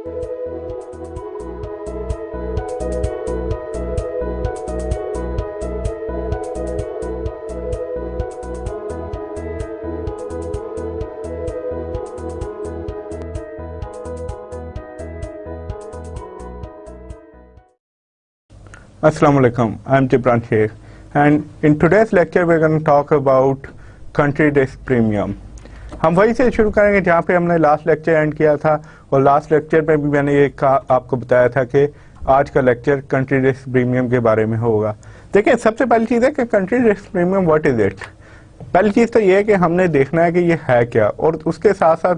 Assalamu alaikum, I'm Jibran Sheikh, and in today's lecture we're going to talk about country risk premium. हम वही से शुरू करेंगे जहाँ पे हमने लास्ट लेक्चर एंड किया था, और लास्ट लेक्चर में भी मैंने ये आपको बताया था कि आज का लेक्चर कंट्री रिस्क प्रीमियम के बारे में होगा। देखिए, सबसे पहली चीज़ है कि country risk premium what is it. पहली चीज़ तो ये है कि हमने देखना है कि ये है क्या, और उसके साथ साथ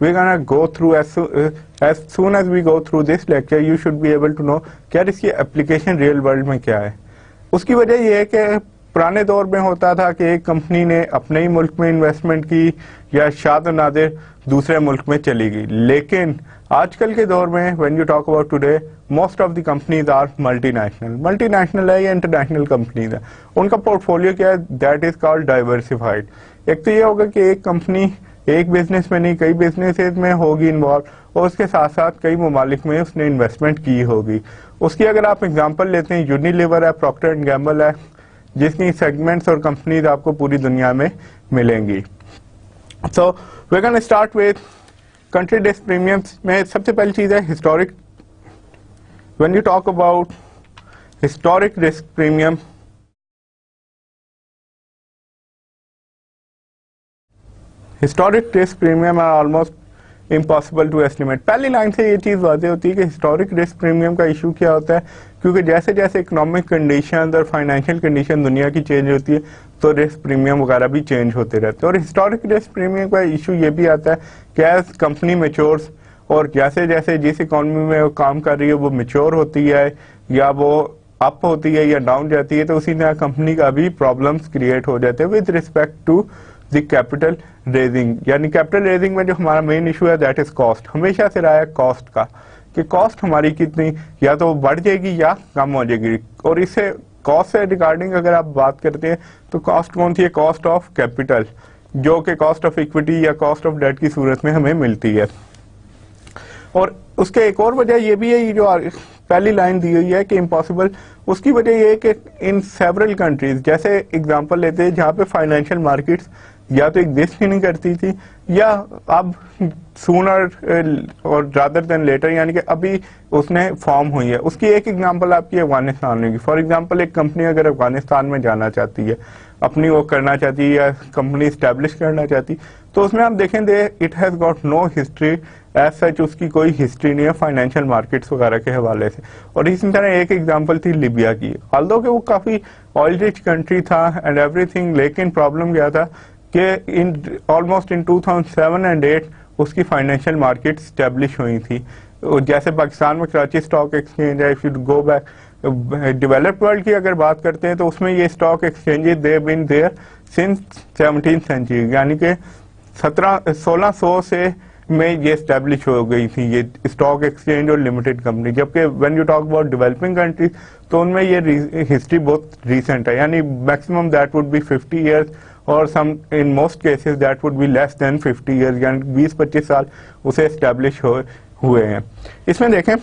we're gonna go through as soon as we go through this lecture you should be able to know क्या इसकी एप्लीकेशन रियल वर्ल्ड में क्या है। उसकी वजह यह है कि पुराने दौर में होता था कि एक कंपनी ने अपने ही मुल्क में इन्वेस्टमेंट की या शाद नादिर दूसरे मुल्क में चली गई, लेकिन आजकल के दौर में when you talk about today most of the companies are multinational है या इंटरनेशनल कंपनीज है। उनका पोर्टफोलियो क्या है, दैट इज कॉल्ड डाइवर्सिफाइड। एक तो ये होगा कि एक कंपनी एक बिजनेस में नहीं कई बिजनेसेस में होगी इन्वॉल्व, और उसके साथ साथ कई ममालिक में उसने इन्वेस्टमेंट की होगी। उसकी अगर आप एग्जांपल लेते हैं, यूनिलीवर है, प्रॉक्टर एंड गैम्बल है, जिसकी सेगमेंट्स और कंपनीज आपको पूरी दुनिया में मिलेंगी। So we can start with country risk premiums में सबसे पहली चीज है historic. When you talk about historic risk premium, historic risk premium are almost impossible to estimate. पहली लाइन से ये चीज़ वाज़ेह होती है कि हिस्टोरिक रिस्क प्रीमियम का इशू क्या होता है, क्योंकि जैसे जैसे इकोनॉमिक कंडीशन और फाइनेंशियल कंडीशन दुनिया की चेंज होती है तो रिस्क प्रीमियम वगैरह भी चेंज होते रहते हैं। और हिस्टोरिक रिस्क प्रीमियम का इशू ये भी आता है कि एज कंपनी मेच्योर्स और जैसे जैसे जिस इकोनॉमी में वो काम कर रही है वो मेच्योर होती है या वो अप होती है या डाउन जाती है, तो उसी तरह कंपनी का भी प्रॉब्लम्स क्रिएट हो जाते हैं with respect to the capital raising. यानी कैपिटल रेजिंग में जो हमारा मेन इशू है दैट इज कॉस्ट। हमेशा से रहा है कॉस्ट का कि कॉस्ट हमारी कितनी या तो बढ़ जाएगी या कम हो जाएगी। और इससे कॉस्ट से रिगार्डिंग अगर आप बात करते हैं तो कॉस्ट कौन सी है, कॉस्ट ऑफ कैपिटल, जो कि कॉस्ट ऑफ इक्विटी या कॉस्ट ऑफ डेट की सूरत में हमें मिलती है। और उसके एक और वजह ये भी है, ये जो पहली लाइन दी हुई है कि इम्पॉसिबल, उसकी वजह ये है कि इन सेवरल कंट्रीज, जैसे एग्जांपल लेते हैं जहाँ पे फाइनेंशियल मार्केट्स या तो एग्जिस्ट ही नहीं करती थी या अब सूनर और रादर देन लेटर यानी कि अभी उसने फॉर्म हुई है। उसकी एक एग्जांपल आपकी अफगानिस्तान होगी। फॉर एग्जांपल एक कंपनी अगर अफगानिस्तान में जाना चाहती है, अपनी वो करना चाहती है या कंपनी स्टैब्लिश करना चाहती, तो उसमें आप देखें they it has got no history as such, उसकी कोई हिस्ट्री नहीं है फाइनेंशियल मार्केट्स वगैरह के हवाले से। और इसी तरह एक एग्जांपल थी लिबिया की, ऑल्दो कि वो काफी ऑयल रिच कंट्री था एंड एवरीथिंग, लेकिन प्रॉब्लम क्या था कि इन ऑलमोस्ट इन 2007 एंड 8 उसकी फाइनेंशियल मार्केट स्टैब्लिश हुई थी। जैसे पाकिस्तान में कराची स्टॉक एक्सचेंज है, if you go back developed world की अगर बात करते हैं तो उसमें ये stock exchanges they been there since 17th century, यानी कि 1600 से में ये स्टैब्लिश हो गई थी ये स्टॉक एक्सचेंज और लिमिटेड कंपनी। जबकि when you talk about developing countries तो उनमें ये हिस्ट्री बहुत रिसेंट है, यानी maximum that would be 50 years और some in most cases that would be less than 50 years, यानी 20-25 साल उसे एस्टैब्लिश हुए हैं। इसमें देखें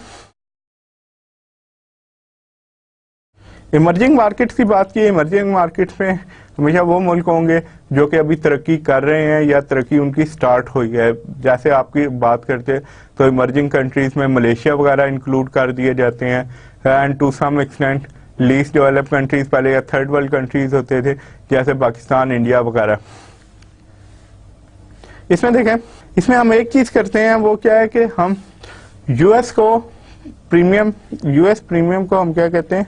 इमर्जिंग मार्केट्स की बात की। इमर्जिंग मार्केट्स में हमेशा वो मुल्क होंगे जो कि अभी तरक्की कर रहे हैं या तरक्की उनकी स्टार्ट हुई है। जैसे आपकी बात करते तो इमर्जिंग कंट्रीज में मलेशिया वगैरह इंक्लूड कर दिए जाते हैं, and to some extent least developed countries पहले या थर्ड वर्ल्ड कंट्रीज होते थे जैसे पाकिस्तान, इंडिया वगैरह। इसमें देखें, इसमें हम एक चीज करते हैं, वो क्या है कि हम यूएस प्रीमियम को हम क्या कहते हैं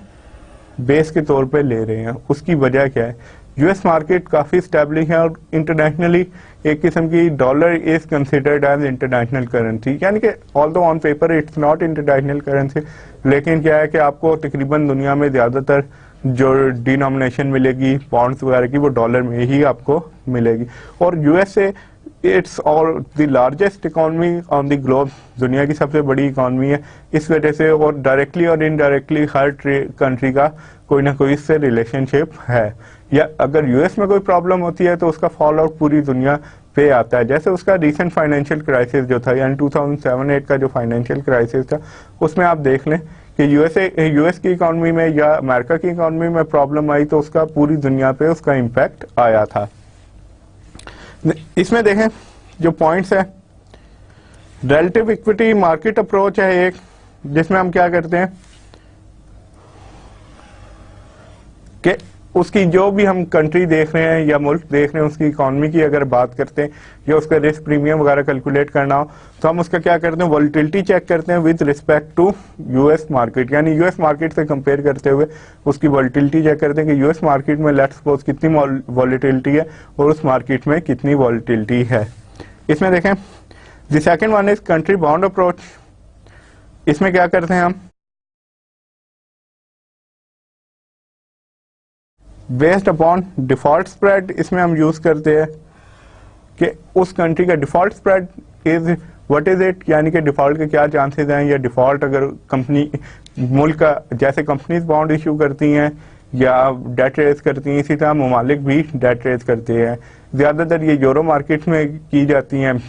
बेस के तौर पे ले रहे हैं। उसकी वजह क्या है, यूएस मार्केट काफी स्टैब्लिश है और इंटरनेशनली एक किस्म की dollar is considered as international currency, यानी कि although on paper it's not international currency, लेकिन क्या है कि आपको तकरीबन दुनिया में ज्यादातर जो डिनोमिनेशन मिलेगी बॉन्ड्स वगैरह की वो डॉलर में ही आपको मिलेगी। और USA it's all the largest economy on the globe, दुनिया की सबसे बड़ी इकोनॉमी है। इस वजह से और डायरेक्टली और इनडायरेक्टली हर कंट्री का कोई ना कोई इससे रिलेशनशिप है, या अगर यूएस में कोई प्रॉब्लम होती है तो उसका फॉल आउट पूरी दुनिया पे आता है। जैसे उसका रिसेंट फाइनेंशियल क्राइसिस जो था, यानी 2007-8 का जो फाइनेंशियल क्राइसिस था, उसमें आप देख लें कि यूएस की इकोनॉमी में या अमेरिका की इकोनॉमी में प्रॉब्लम आई तो उसका पूरी दुनिया पे उसका इम्पैक्ट आया था। इसमें देखें जो पॉइंट्स है, रिलेटिव इक्विटी मार्केट अप्रोच है एक, जिसमें हम क्या करते हैं कि उसकी जो भी हम कंट्री देख रहे हैं या मुल्क देख रहे हैं, उसकी इकोनॉमी की अगर बात करते हैं या उसका रिस्क प्रीमियम वगैरह कैलकुलेट करना हो तो हम उसका क्या करते हैं, वॉलेटिलिटी चेक करते हैं with respect to US market, यानी यूएस मार्केट से कंपेयर करते हुए उसकी वॉलेटिलिटी चेक करते हैं कि यूएस मार्केट में लेट्स सपोज कितनी वॉलेटिलिटी है और उस मार्केट में कितनी वॉलेटिलिटी है। इसमें देखें the second one is country bond approach. इसमें क्या करते हैं हम, बेस्ड अपॉन डिफॉल्ट स्प्रेड, इसमें हम यूज करते हैं कि उस कंट्री का default spread is what is it, यानी कि डिफॉल्ट के क्या चांसेस हैं, या डिफॉल्ट अगर कंपनी मुल्क का, जैसे कंपनीज बॉन्ड इश्यू करती हैं या डेट रेज करती हैं, इसी तरह ममालिक भी डेट रेज करते हैं। ज्यादातर ये यूरो मार्केट में की जाती हैं।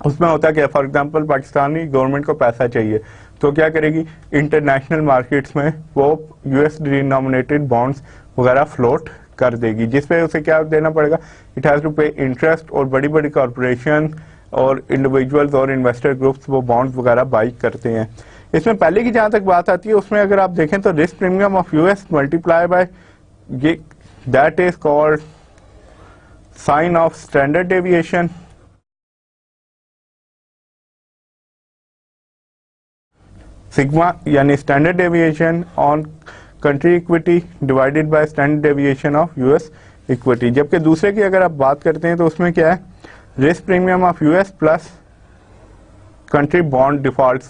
उसमें होता है कि फॉर एग्जांपल पाकिस्तानी गवर्नमेंट को पैसा चाहिए तो क्या करेगी, इंटरनेशनल मार्केट्स में वो यूएस डिनोमिनेटेड बॉन्ड्स वगैरह फ्लोट कर देगी, जिसपे उसे क्या देना पड़ेगा, इट हैज टू पे इंटरेस्ट, और बड़ी बड़ी कॉर्पोरेशन और इंडिविजुअल्स और इन्वेस्टर ग्रुप्स वो बॉन्ड्स वगैरह बाई करते हैं। इसमें पहले की जहां तक बात आती है, उसमें अगर आप देखें तो risk premium of US multiply by ये that is called sign of standard deviation. Sigma यानी standard deviation on country equity divided by standard deviation of US equity. जबकि दूसरे की अगर आप बात करते हैं तो उसमें क्या है, risk premium of US plus country bond default,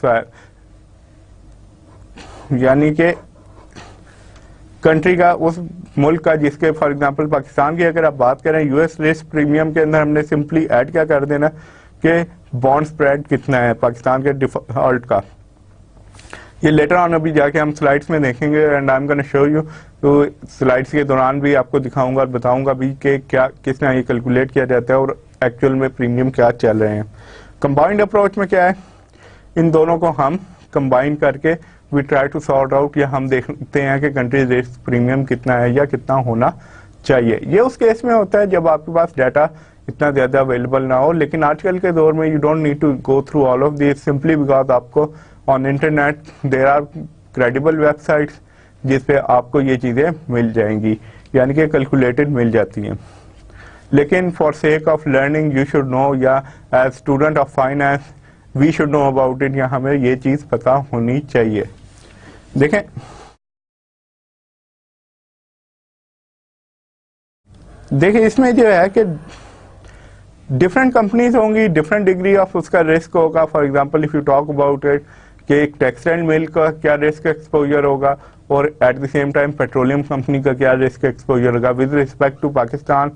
यानी कि कंट्री का, उस मुल्क का जिसके, फॉर एग्जांपल पाकिस्तान की अगर आप बात करें, यूएस रिस्क प्रीमियम के अंदर हमने सिंपली ऐड क्या कर देना कि बॉन्ड स्प्रेड कितना है पाकिस्तान के डिफॉल्ट का। ये लेटर ऑन अभी जाके हम स्लाइड्स में देखेंगे and I am gonna show you, तो स्लाइड्स के दौरान भी आपको दिखाऊंगा और बताऊंगा भी कि क्या किस तरह ये कैलकुलेट किया जाता है और एक्चुअल में प्रीमियम क्या चल रहे हैं। कंबाइंड अप्रोच में क्या है, इन दोनों को हम कंबाइन करके we try to sort out, या हम देखते हैं कि कंट्री रिस्क प्रीमियम कितना है या कितना होना चाहिए। ये उस केस में होता है जब आपके पास डाटा इतना ज्यादा अवेलेबल ना हो, लेकिन आजकल के दौर में you don't need to go through all of this, simply because आपको on internet there are credible websites जिसपे आपको ये चीजें मिल जाएंगी, यानी कि कैलकुलेटेड मिल जाती हैं। लेकिन for sake of learning you should know, या as student of finance we should know about it, या हमें ये चीज पता होनी चाहिए। देखें इसमें जो है कि डिफरेंट कंपनीज होंगी, डिफरेंट डिग्री ऑफ उसका रिस्क होगा। For example if you talk about it कि एक टेक्सटाइल मिल का क्या रिस्क एक्सपोजर होगा और at the same time petroleum company का क्या रिस्क एक्सपोजर होगा विद रिस्पेक्ट टू पाकिस्तान,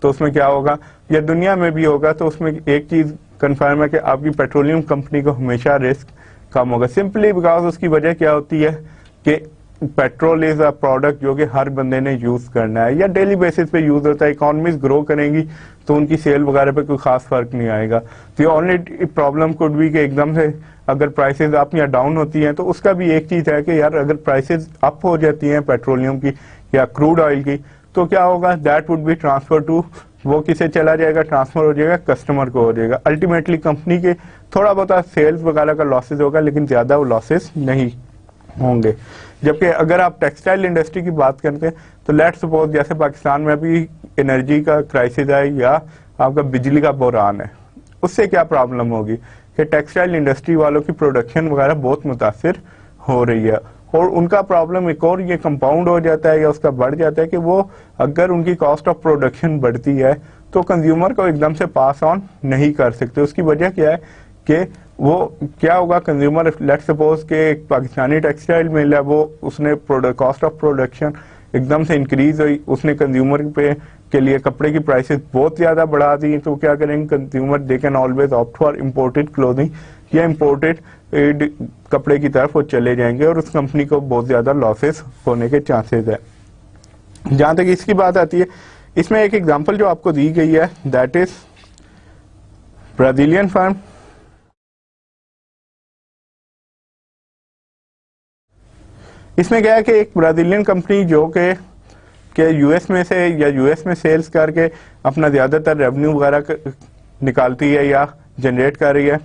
तो उसमें क्या होगा, या दुनिया में भी होगा, तो उसमें एक चीज कंफर्म है कि आपकी पेट्रोलियम कंपनी को हमेशा रिस्क कम होगा, सिंपली बिकॉज उसकी वजह क्या होती है कि पेट्रोल इज अ प्रोडक्ट जो कि हर बंदे ने यूज करना है या डेली बेसिस पे यूज होता है। इकोनॉमीज ग्रो करेंगी तो उनकी सेल वगैरह पे कोई खास फर्क नहीं आएगा। तो ओनली प्रॉब्लम कुड बी कि एकदम से अगर प्राइसेस अप या डाउन होती हैं, तो उसका भी एक चीज है कि यार अगर प्राइसेस अप हो जाती हैं पेट्रोलियम की या क्रूड ऑयल की, तो क्या होगा, that would be transfer to, वो किसे चला जाएगा, ट्रांसफर हो जाएगा कस्टमर को हो जाएगा। अल्टीमेटली कंपनी के थोड़ा बहुत सेल्स वगैरह का लॉसेज होगा, लेकिन ज्यादा वो लॉसेज नहीं होंगे। जबकि अगर आप टेक्सटाइल इंडस्ट्री की बात करते हैं तो लेट्स सपोज जैसे पाकिस्तान में अभी एनर्जी का क्राइसिस है या आपका बिजली का बहरान है, उससे क्या प्रॉब्लम होगी कि टेक्सटाइल इंडस्ट्री वालों की प्रोडक्शन वगैरह बहुत मुतासिर हो रही है, और उनका प्रॉब्लम एक और ये कंपाउंड हो जाता है या उसका बढ़ जाता है कि वो अगर उनकी कॉस्ट ऑफ प्रोडक्शन बढ़ती है तो कंज्यूमर को एकदम से पास ऑन नहीं कर सकते। उसकी वजह क्या है कि वो क्या होगा, कंज्यूमर लेट सपोज के एक पाकिस्तानी टेक्सटाइल मिल है, वो उसने कॉस्ट ऑफ प्रोडक्शन एकदम से इंक्रीज हुई, उसने कंज्यूमर पे के लिए कपड़े की प्राइसेस बहुत ज्यादा बढ़ा दी, तो क्या करेंगे consumer, they can always opt for imported clothing या इम्पोर्टेड कपड़े की तरफ वो चले जाएंगे और उस कंपनी को बहुत ज्यादा लॉसेस होने के चांसेस है। जहां तक इसकी बात आती है, इसमें एक एग्जांपल जो आपको दी गई है दैट इज ब्राजीलियन फर्म, इसमें क्या है कि एक ब्राजीलियन कंपनी जो कि यूएस में से या यूएस में सेल्स करके अपना ज़्यादातर रेवेन्यू वगैरह निकालती है या जनरेट कर रही है,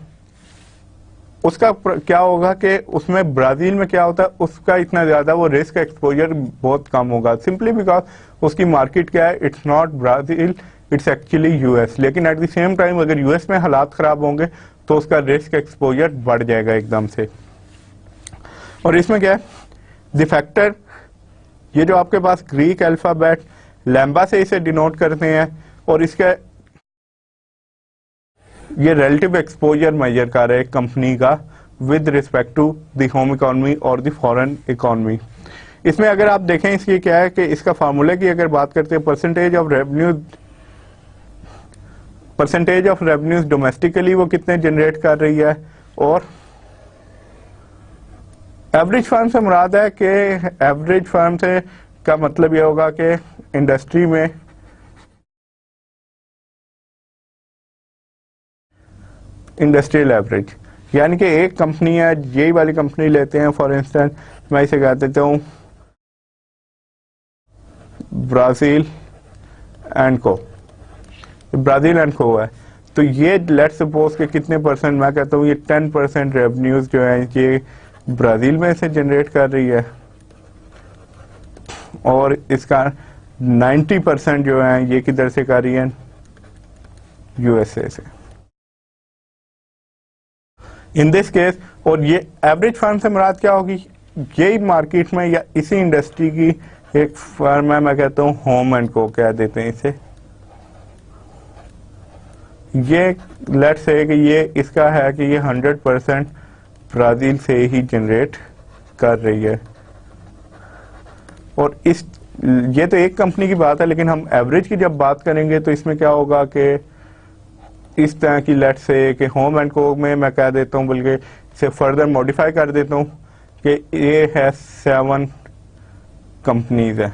उसका क्या होगा कि उसमें ब्राज़ील में क्या होता है, उसका इतना ज़्यादा वो रिस्क एक्सपोजर बहुत कम होगा, सिंपली बिकॉज उसकी मार्केट क्या है, it's not Brazil, it's actually US. लेकिन एट द सेम टाइम अगर यूएस में हालात ख़राब होंगे तो उसका रिस्क एक्सपोजर बढ़ जाएगा एकदम से। और इसमें क्या है, द फैक्टर, ये जो आपके पास ग्रीक अल्फ़ाबेट लैम्बा से इसे डिनोट करते हैं, और इसका ये रिलेटिव एक्सपोजर मेजर कर रहा है कंपनी का with respect to the home economy और द फॉरेन इकोनॉमी। इसमें अगर आप देखें इसकी क्या है कि इसका फार्मूला की अगर बात करते हैं, परसेंटेज ऑफ रेवेन्यूज डोमेस्टिकली वो कितने जनरेट कर रही है, और एवरेज फर्म से मुराद है कि एवरेज फर्म से का मतलब ये होगा कि इंडस्ट्री में इंडस्ट्रियल एवरेज, यानी कि एक कंपनी है, यही वाली कंपनी लेते हैं फॉर इंस्टेंस, मैं इसे कह देता हूँ ब्राज़ील एंड को, ब्राज़ील एंड को है, तो ये लेट्स सपोज के कितने परसेंट, मैं कहता हूँ ये 10% रेवेन्यूज जो है ये ब्राज़ील में से जनरेट कर रही है, और इसका 90% जो है ये किधर से कर रही है, यूएसए से इन दिस केस। और ये एवरेज फर्म से मुराद क्या होगी, यही मार्केट में या इसी इंडस्ट्री की एक फर्म है, मैं कहता हूँ होम एंड को कह देते हैं इसे, ये लेट्स से कि ये इसका है कि ये 100% ब्राज़ील से ही जनरेट कर रही है। और इस ये तो एक कंपनी की बात है, लेकिन हम एवरेज की जब बात करेंगे तो इसमें क्या होगा कि इस तरह की लेट्स से कि होम एंड को में मैं कह देता हूँ, बल्कि इसे फर्दर मॉडिफाई कर देता हूँ कि ये है 7 कंपनीज है,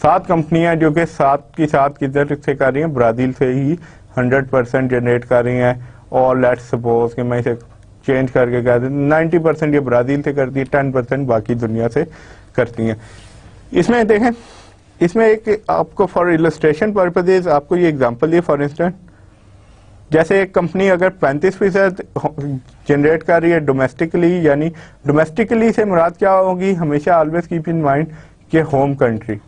7 कंपनियां जो कि 7 की 7 किधर से कर रही हैं, ब्राज़ील से ही 100% जनरेट कर रही हैं। और लेट्स सपोज कि मैं इसे चेंज करके कह देता हूँ 90% ये ब्राज़ील से करती है, 10% बाकी दुनिया से करती हैं। इसमें देखें, इसमें एक आपको फॉर इलस्ट्रेशन पर्पजेज आपको ये एग्जांपल दिए, फॉर इंस्टेंस जैसे एक कंपनी अगर 35% जनरेट कर रही है डोमेस्टिकली, यानी डोमेस्टिकली से मुराद क्या होगी, हमेशा ऑलवेज कीप इन माइंड कि होम कंट्री,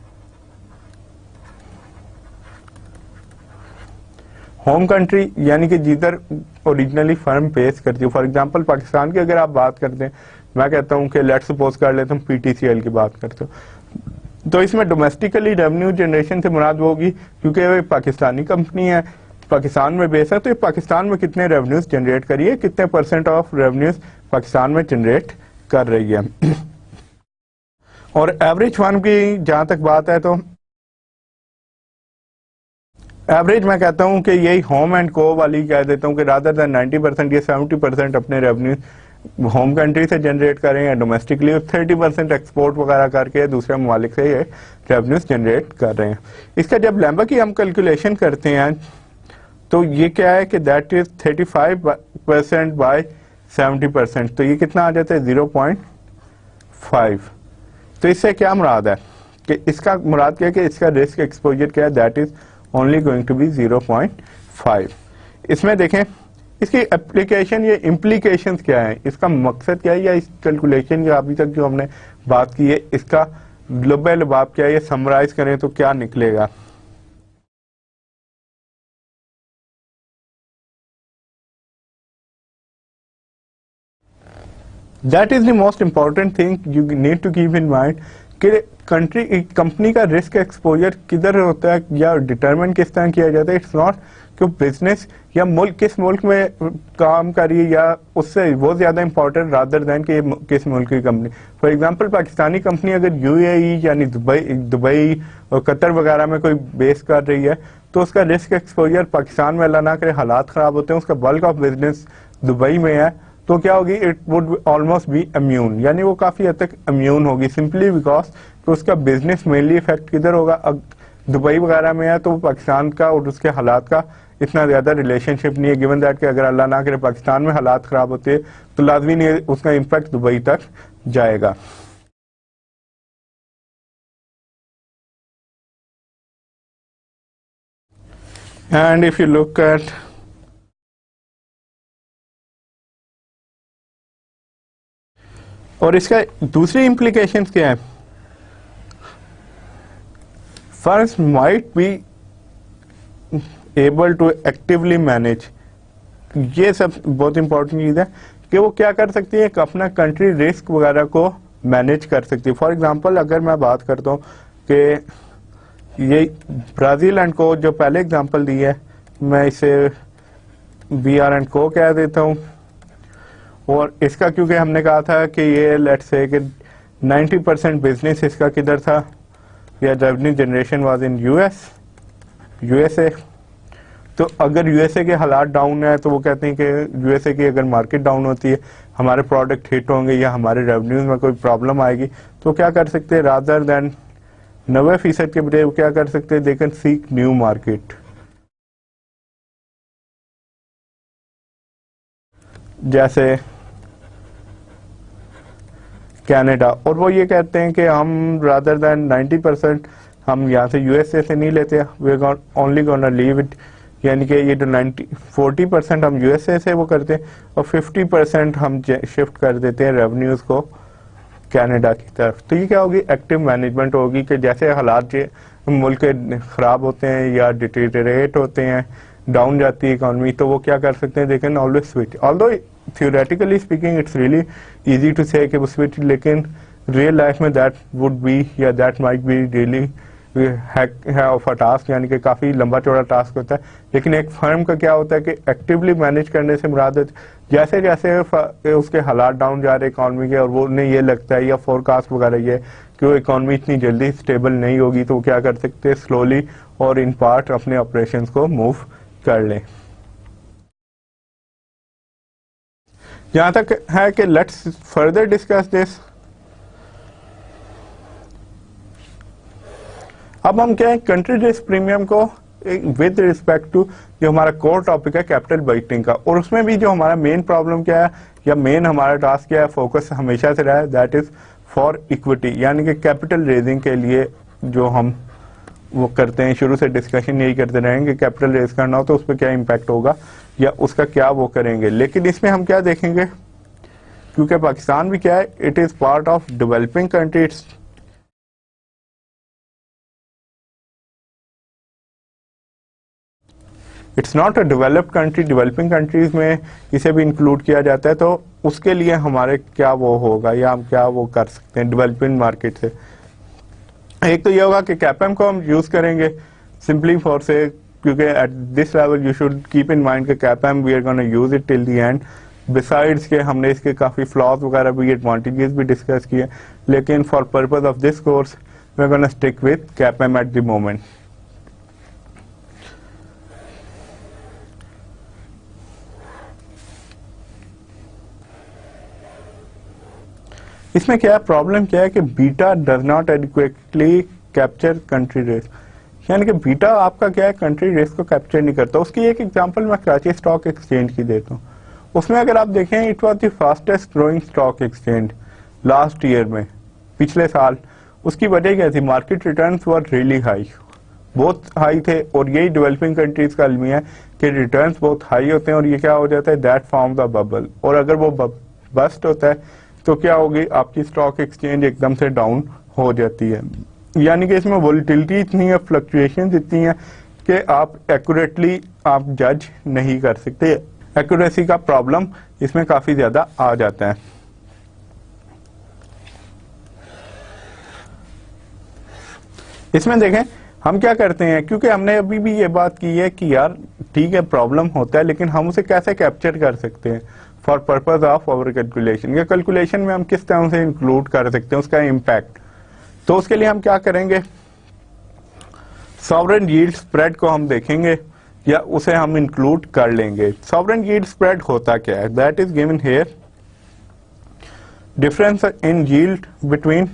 होम कंट्री यानी कि जिधर ओरिजिनली फर्म बेस करती है। फॉर एग्जांपल पाकिस्तान की अगर आप बात करते हैं, मैं कहता हूं कि लेट्स सपोज कर लेते हैं पीटीसीएल की बात करते हो, तो इसमें डोमेस्टिकली रेवेन्यू जनरेशन से मुराद होगी, क्योंकि वो पाकिस्तानी कंपनी है, पाकिस्तान में बेस है, तो ये पाकिस्तान में कितने रेवेन्यूज जनरेट करिए, कितने % ऑफ रेवेन्यूज पाकिस्तान में जनरेट कर रही है। और एवरेज फर्म की जहां तक बात है, तो एवरेज मैं कहता हूं कि यही होम एंड को वाली कह देता हूं कि रादर देन 90% ये 70% अपने रेवेन्यू होम कंट्री से जनरेट करें या डोमेस्टिकली, 30% एक्सपोर्ट वगैरह करके दूसरे ममालिक से ये रेवेन्यूज जनरेट कर रहे हैं। इसका जब लैम्बा की हम कैलकुलेशन करते हैं तो ये क्या है कि दैट इज 35% बाय 70%, तो ये कितना आ जाता है 0.5। तो इससे क्या मुराद है कि इसका मुराद क्या है कि इसका रिस्क एक्सपोजर क्या है, that is only going to be 0.5। इसमें देखें इसकी एप्लीकेशन या इम्प्लीकेशंस क्या है, इसका मकसद क्या है, या इस कैलकुलेशन या अभी तक जो हमने बात की है इसका ग्लोबल लबाब क्या है, ये समराइज करें तो क्या निकलेगा। That is the most important thing you need to keep in mind कि कंपनी का रिस्क एक्सपोजर किधर होता है या डिटरमिन किस तरह किया जाता है। इट्स नॉट कि बिजनेस या मुल्क किस मुल्क में काम करिए या उससे वो ज्यादा इंपॉर्टेंट रादर देन कि किस मुल्क की company. For example Pakistani company अगर यूएई यानी दुबई और कतर वगैरह में कोई बेस कर रही है तो उसका रिस्क एक्सपोजर पाकिस्तान में अल्लाह ना करे हालात खराब होते हैं, उसका बल्क ऑफ बिजनेस दुबई में है, तो क्या होगी, it would almost be immune, यानी वो काफी हद तक इम्यून होगी, सिंपली बिकॉज तो उसका बिजनेस मेनली इफेक्ट किधर होगा, दुबई वगैरह में है तो पाकिस्तान का और उसके हालात का इतना ज़्यादा रिलेशनशिप नहीं है, गिवन दैट कि अगर अल्लाह ना करे पाकिस्तान में हालात ख़राब होते हैं तो लाजमी नहीं उसका इम्पैक्ट दुबई तक जाएगा। And if you look at और इसका दूसरी इम्प्लीकेशंस क्या है, first might be able to actively manage, ये सब बहुत इंपॉर्टेंट चीज़ है कि वो क्या कर सकती है, अपना कंट्री रिस्क वगैरह को मैनेज कर सकती है। फॉर एग्जांपल अगर मैं बात करता हूँ कि ये ब्राज़ील एंड को जो पहले एग्जांपल दी है, मैं इसे BR एंड को कह देता हूँ, और इसका क्योंकि हमने कहा था कि ये लेट्स से कि 90% बिजनेस इसका किधर था, या revenue generation was in USA. तो अगर यूएसए के हालात डाउन है तो वो कहते हैं कि यूएसए की अगर मार्केट डाउन होती है, हमारे प्रोडक्ट हिट होंगे या हमारे रेवेन्यूज में कोई प्रॉब्लम आएगी, तो क्या कर सकते हैं, रादर देन 90% के बजाय क्या कर सकते हैं, they can seek new market. जैसे कनाडा, और वो ये कहते हैं कि हम रादर देन 90% हम यहाँ से यूएसए से नहीं लेते, we are only gonna leave it, यानी कि ये जो 40% हम यूएसए से वो करते हैं और 50% हम शिफ्ट कर देते हैं रेवेन्यूज को कनाडा की तरफ। तो ये क्या होगी, एक्टिव मैनेजमेंट होगी कि जैसे हालात मुल्क के ख़राब होते हैं या डिटेरिएट होते हैं, डाउन जाती है इकॉनमी, तो वो क्या कर सकते हैं, they can always switch. Although theoretically speaking it's really easy to say कि वो switch, लेकिन रियल लाइफ में that would be या that might be really of a task, यानी कि काफ़ी लंबा चौड़ा टास्क होता है। लेकिन एक फर्म का क्या होता है कि एक्टिवली मैनेज करने से मुराद जैसे जैसे उसके हालात डाउन जा रहे इकॉनमी के और वो उन्हें ये लगता है या फोरकास्ट वगैरह ये कि वो इकॉनमी इतनी जल्दी स्टेबल नहीं होगी, तो वो क्या कर सकते हैं, स्लोली और इन पार्ट अपने ऑपरेशंस को मूव कर लें। जहां तक है कि लेट्स फर्दर डिस्कस दिस। अब हम क्या है, कंट्री रिस्क प्रीमियम को विद रिस्पेक्ट टू जो हमारा कोर टॉपिक है कैपिटल बजटिंग का, और उसमें भी जो हमारा मेन प्रॉब्लम क्या है या मेन हमारा टास्क क्या है, फोकस हमेशा से रहा है, दैट इज फॉर इक्विटी, यानी कि कैपिटल रेजिंग के लिए जो हम वो करते हैं, शुरू से डिस्कशन यही करते रहेंगे, कैपिटल रेज करना हो तो उस पर क्या इम्पैक्ट होगा या उसका क्या वो करेंगे। लेकिन इसमें हम क्या देखेंगे, क्योंकि पाकिस्तान भी क्या है, it is part of developing countries, it's not a developed country, developing countries में इसे भी इंक्लूड किया जाता है, तो उसके लिए हमारे क्या वो होगा या हम क्या वो कर सकते हैं डेवलपिंग मार्केट से। एक तो ये होगा कि कैपएम को हम यूज करेंगे सिंपली फॉर से, क्योंकि at this level you should keep in mind कि CAPM we are gonna use it till the end. Besides के हमने इसके काफी फ्लॉज वगैरह भी, एडवांटेजेस भी डिस्कस किए, लेकिन for purpose of this course we are gonna stick with CAPM at the moment. इसमें क्या प्रॉब्लम क्या है कि beta does not adequately capture country risk, यानी कि बीटा आपका क्या है, कंट्री रिस्क को कैप्चर नहीं करता। उसकी एक एग्जांपल मैं कराची स्टॉक एक्सचेंज की देता हूँ। उसमें अगर आप देखें, it was the fastest growing stock exchange last year में, पिछले साल। उसकी वजह क्या थी, market returns were really high, बहुत हाई थे, और यही डेवलपिंग कंट्रीज का अलमिया है कि रिटर्न्स बहुत हाई होते हैं और ये क्या हो जाता है, दैट फॉर्म द बबल, और अगर वो बस्ट होता है तो क्या होगी, आपकी स्टॉक एक्सचेंज एकदम से डाउन हो जाती है। यानी कि इसमें वोलेटिलिटी इतनी है, फ्लक्चुएशन इतनी है कि आप एक्यूरेटली आप जज नहीं कर सकते, एक्यूरेसी का प्रॉब्लम इसमें काफी ज्यादा आ जाता है। इसमें देखें हम क्या करते हैं, क्योंकि हमने अभी भी ये बात की है कि यार ठीक है प्रॉब्लम होता है, लेकिन हम उसे कैसे कैप्चर कर सकते हैं for purpose of our calculation, या कैलकुलेशन में हम किस तरह से इंक्लूड कर सकते हैं उसका इम्पैक्ट। तो उसके लिए हम क्या करेंगे, सॉवरेन यील्ड स्प्रेड को हम देखेंगे या उसे हम इंक्लूड कर लेंगे। सॉवरेन यील्ड स्प्रेड होता क्या है, that is given here, difference in yield between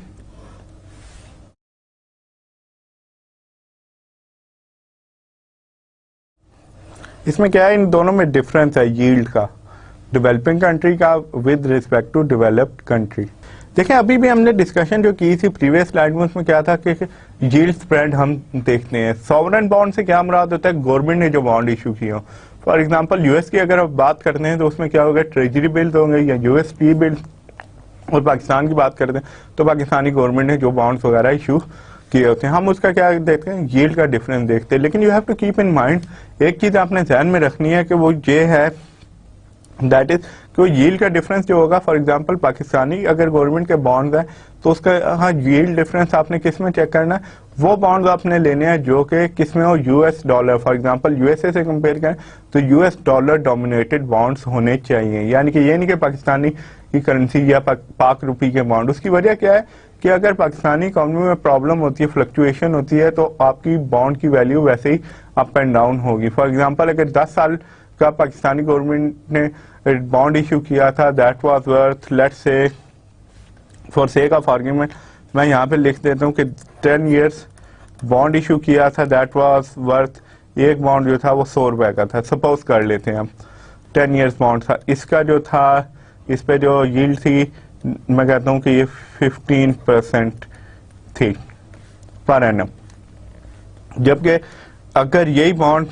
इसमें क्या है, इन दोनों में डिफरेंस है यील्ड का, डेवलपिंग कंट्री का with respect to developed country. देखें अभी भी हमने डिस्कशन जो की थी प्रीवियस स्लाइड में, उसमें क्या था कि यील्ड स्प्रेड हम देखते हैं। सॉवरेन बॉन्ड से क्या मुराद होता है, गवर्नमेंट ने जो बॉन्ड इशू किए हो। फॉर एग्जांपल यूएस की अगर आप बात करते हैं तो उसमें क्या होगा, ट्रेजरी बिल्स होंगे या यूएसटी बिल्स। और पाकिस्तान की बात करते हैं तो पाकिस्तानी गवर्नमेंट ने जो बॉन्ड्स वगैरह इशू किए होते हैं, हम उसका क्या देखते हैं, यील्ड का डिफरेंस देखते हैं। लेकिन you have to keep in mind, एक चीज आपने ध्यान में रखनी है कि वो ये है, दैट इज कि यील्ड का डिफरेंस जो होगा, फॉर एग्जांपल पाकिस्तानी अगर गवर्नमेंट के बॉन्ड्स है तो उसका हाँ यील्ड डिफरेंस आपने किस में चेक करना है, वो बॉन्ड्स आपने लेने हैं जो कि किस में हो, US dollar. For example USA से कंपेयर करें तो यूएस डॉलर डोमिनेटेड बॉन्ड्स होने चाहिए, यानी कि ये नहीं कि पाकिस्तानी की करेंसी या पाक रुपी के बॉन्ड। उसकी वजह क्या है कि अगर पाकिस्तानी इकोनॉमी में प्रॉब्लम होती है, फ्लक्चुएशन होती है, तो आपकी बॉन्ड की वैल्यू वैसे ही अप एंड डाउन होगी। फॉर एग्जांपल अगर 10 साल का पाकिस्तानी गवर्नमेंट ने बॉन्ड इशू किया था, that was worth, let's say for sake of argument मैं यहाँ पे लिख देता हूँ कि 10 इयर्स बॉन्ड इशू किया था, दैट वाज वर्थ, एक बॉन्ड जो था वो 100 रुपए का था, सपोज कर लेते हैं हम, 10 इयर्स बॉन्ड था। इसका जो था, इस पे जो यील्ड थी, मैं कहता हूँ कि ये 15% थी पर एनम। जबकि अगर यही बॉन्ड,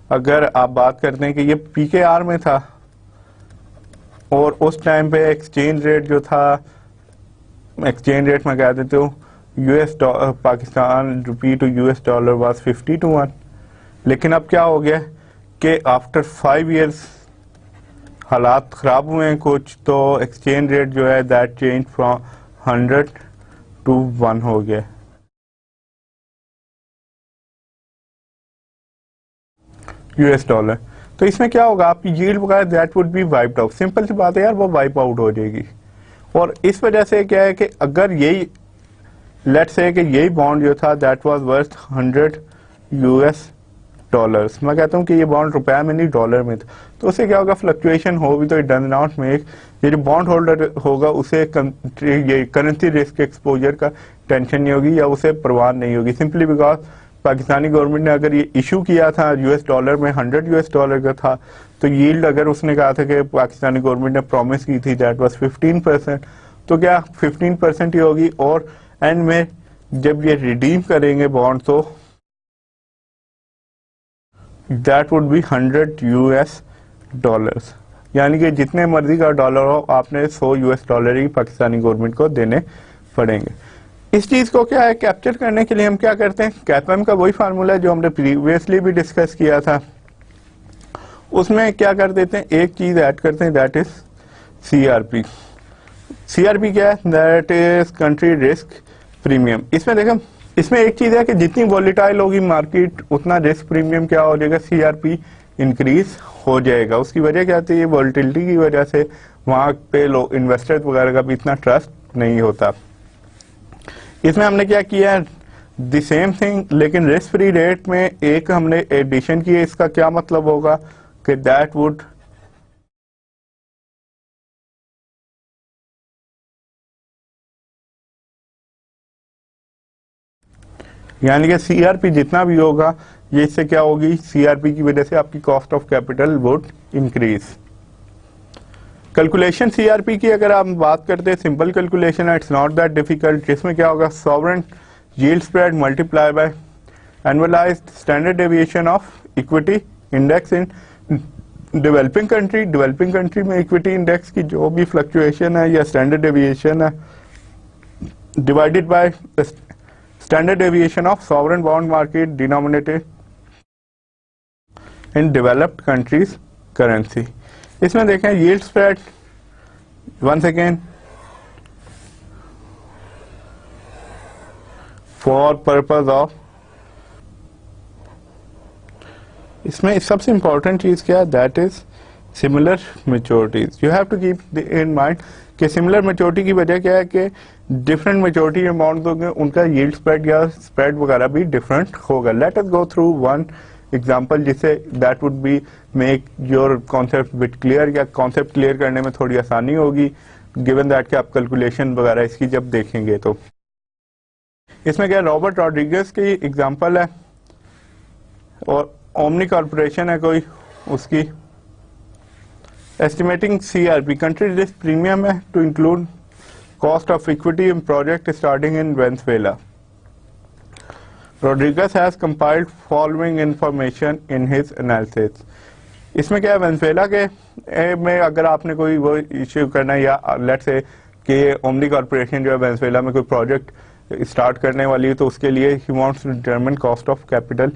अगर आप बात करते हैं कि ये पीकेआर में था और उस टाइम पे एक्सचेंज रेट जो था, एक्सचेंज रेट में कह देते हो US Pakistan rupee to US dollar was 50 to 1। लेकिन अब क्या हो गया कि आफ्टर 5 इयर्स हालात खराब हुए हैं कुछ, तो एक्सचेंज रेट जो है दैट चेंज फ्रॉम 100 to 1 हो गया यूएस डॉलर। तो इसमें क्या होगा, आपकी यील्ड वगैरह that would be wiped out. Simple सी बात है यार, वो वाइप आउट हो जाएगी। और इस वजह से क्या है कि अगर यही, लेट्स से कि यही बॉन्ड जो था that was worth 100 US dollars, मैं कहता हूँ कि ये बॉन्ड रुपया में नहीं डॉलर में था, तो उससे क्या होगा, फ्लक्चुएशन हो भी तो इट डज नॉट मेक, ये जो बॉन्ड होल्डर होगा उसे ये करेंसी रिस्क एक्सपोजर का टेंशन नहीं होगी या उसे परवाह नहीं होगी, सिंपली बिकॉज पाकिस्तानी गवर्नमेंट ने अगर ये इशू किया था यूएस डॉलर में, 100 यूएस डॉलर का था, तो यील्ड अगर उसने कहा था कि पाकिस्तानी गवर्नमेंट ने प्रॉमिस की थी दैट वाज 15%, तो क्या 15% ही होगी। और एंड में जब ये रिडीम करेंगे बॉन्ड तो that would B 100 US dollars, यानी कि जितने मर्जी का डॉलर हो आपने 100 यूएस डॉलर ही पाकिस्तानी गवर्नमेंट को देने पड़ेंगे। इस चीज को क्या है, कैप्चर करने के लिए हम क्या करते हैं, कैपएम का वही फार्मूला है जो हमने प्रीवियसली भी डिस्कस किया था, उसमें क्या कर देते हैं, एक चीज ऐड करते हैं, दैट इज सीआरपी। सीआरपी क्या है, that is country risk premium. इसमें देखो, इसमें एक चीज है कि जितनी वॉलेटाइल होगी मार्केट उतना रिस्क प्रीमियम क्या हो जाएगा, सीआरपी इंक्रीज हो जाएगा। उसकी वजह क्या आती है, वॉलेटिलिटी की वजह से वहां पे लोग इन्वेस्टर्स वगैरह का भी इतना ट्रस्ट नहीं होता। इसमें हमने क्या किया है, द सेम थिंग, लेकिन रिस्क फ्री रेट में एक हमने एडिशन की है। इसका क्या मतलब होगा कि दैट वुड यानी कि सीआरपी जितना भी होगा ये इससे क्या होगी, सीआरपी की वजह से आपकी cost of capital would increase. Calculation CRP की अगर आप बात करते हैं, सिंपल कैलकुलेशन है, इट्स नॉट दैट डिफिकल्ट। इसमें क्या होगा, sovereign yield spread multiply by annualised standard deviation of equity index in developing country. Developing country में इक्विटी इंडेक्स की जो भी फ्लक्चुएशन है या स्टैंडर्ड डेविएशन है, divided by standard deviation of sovereign bond market denominated in developed countries currency। इसमें देखें yield spread, once again for purpose of, इसमें सबसे important चीज क्या है, that is similar maturities। You have to keep in mind कि similar maturity की वजह क्या है कि डिफरेंट मेच्योरिटी अमाउंट होंगे, उनका यील्ड स्प्रेड या स्प्रेड वगैरह भी डिफरेंट होगा। Let us go through one example जिससे that would be make your concept bit clear, या कॉन्सेप्ट क्लियर करने में थोड़ी आसानी होगी गिवन दैट कि आप कैलकुलेशन वगैरह इसकी जब देखेंगे। तो इसमें क्या, रॉबर्ट रॉड्रिगेज की एग्जांपल है और ओमनी कॉर्पोरेशन है कोई, उसकी estimating CRP country risk premium है to include cost of equity in project starting in Venezuela. Rodriguez has compiled following information in his analysis। इसमें क्या है, वेनेजुएला के में अगर आपने कोई वो इश्यू करना है या लेट्स से कि ओमनी कॉर्पोरेशन जो है वेनेजुएला में कोई प्रोजेक्ट स्टार्ट करने वाली है तो उसके लिए he wants to determine cost of capital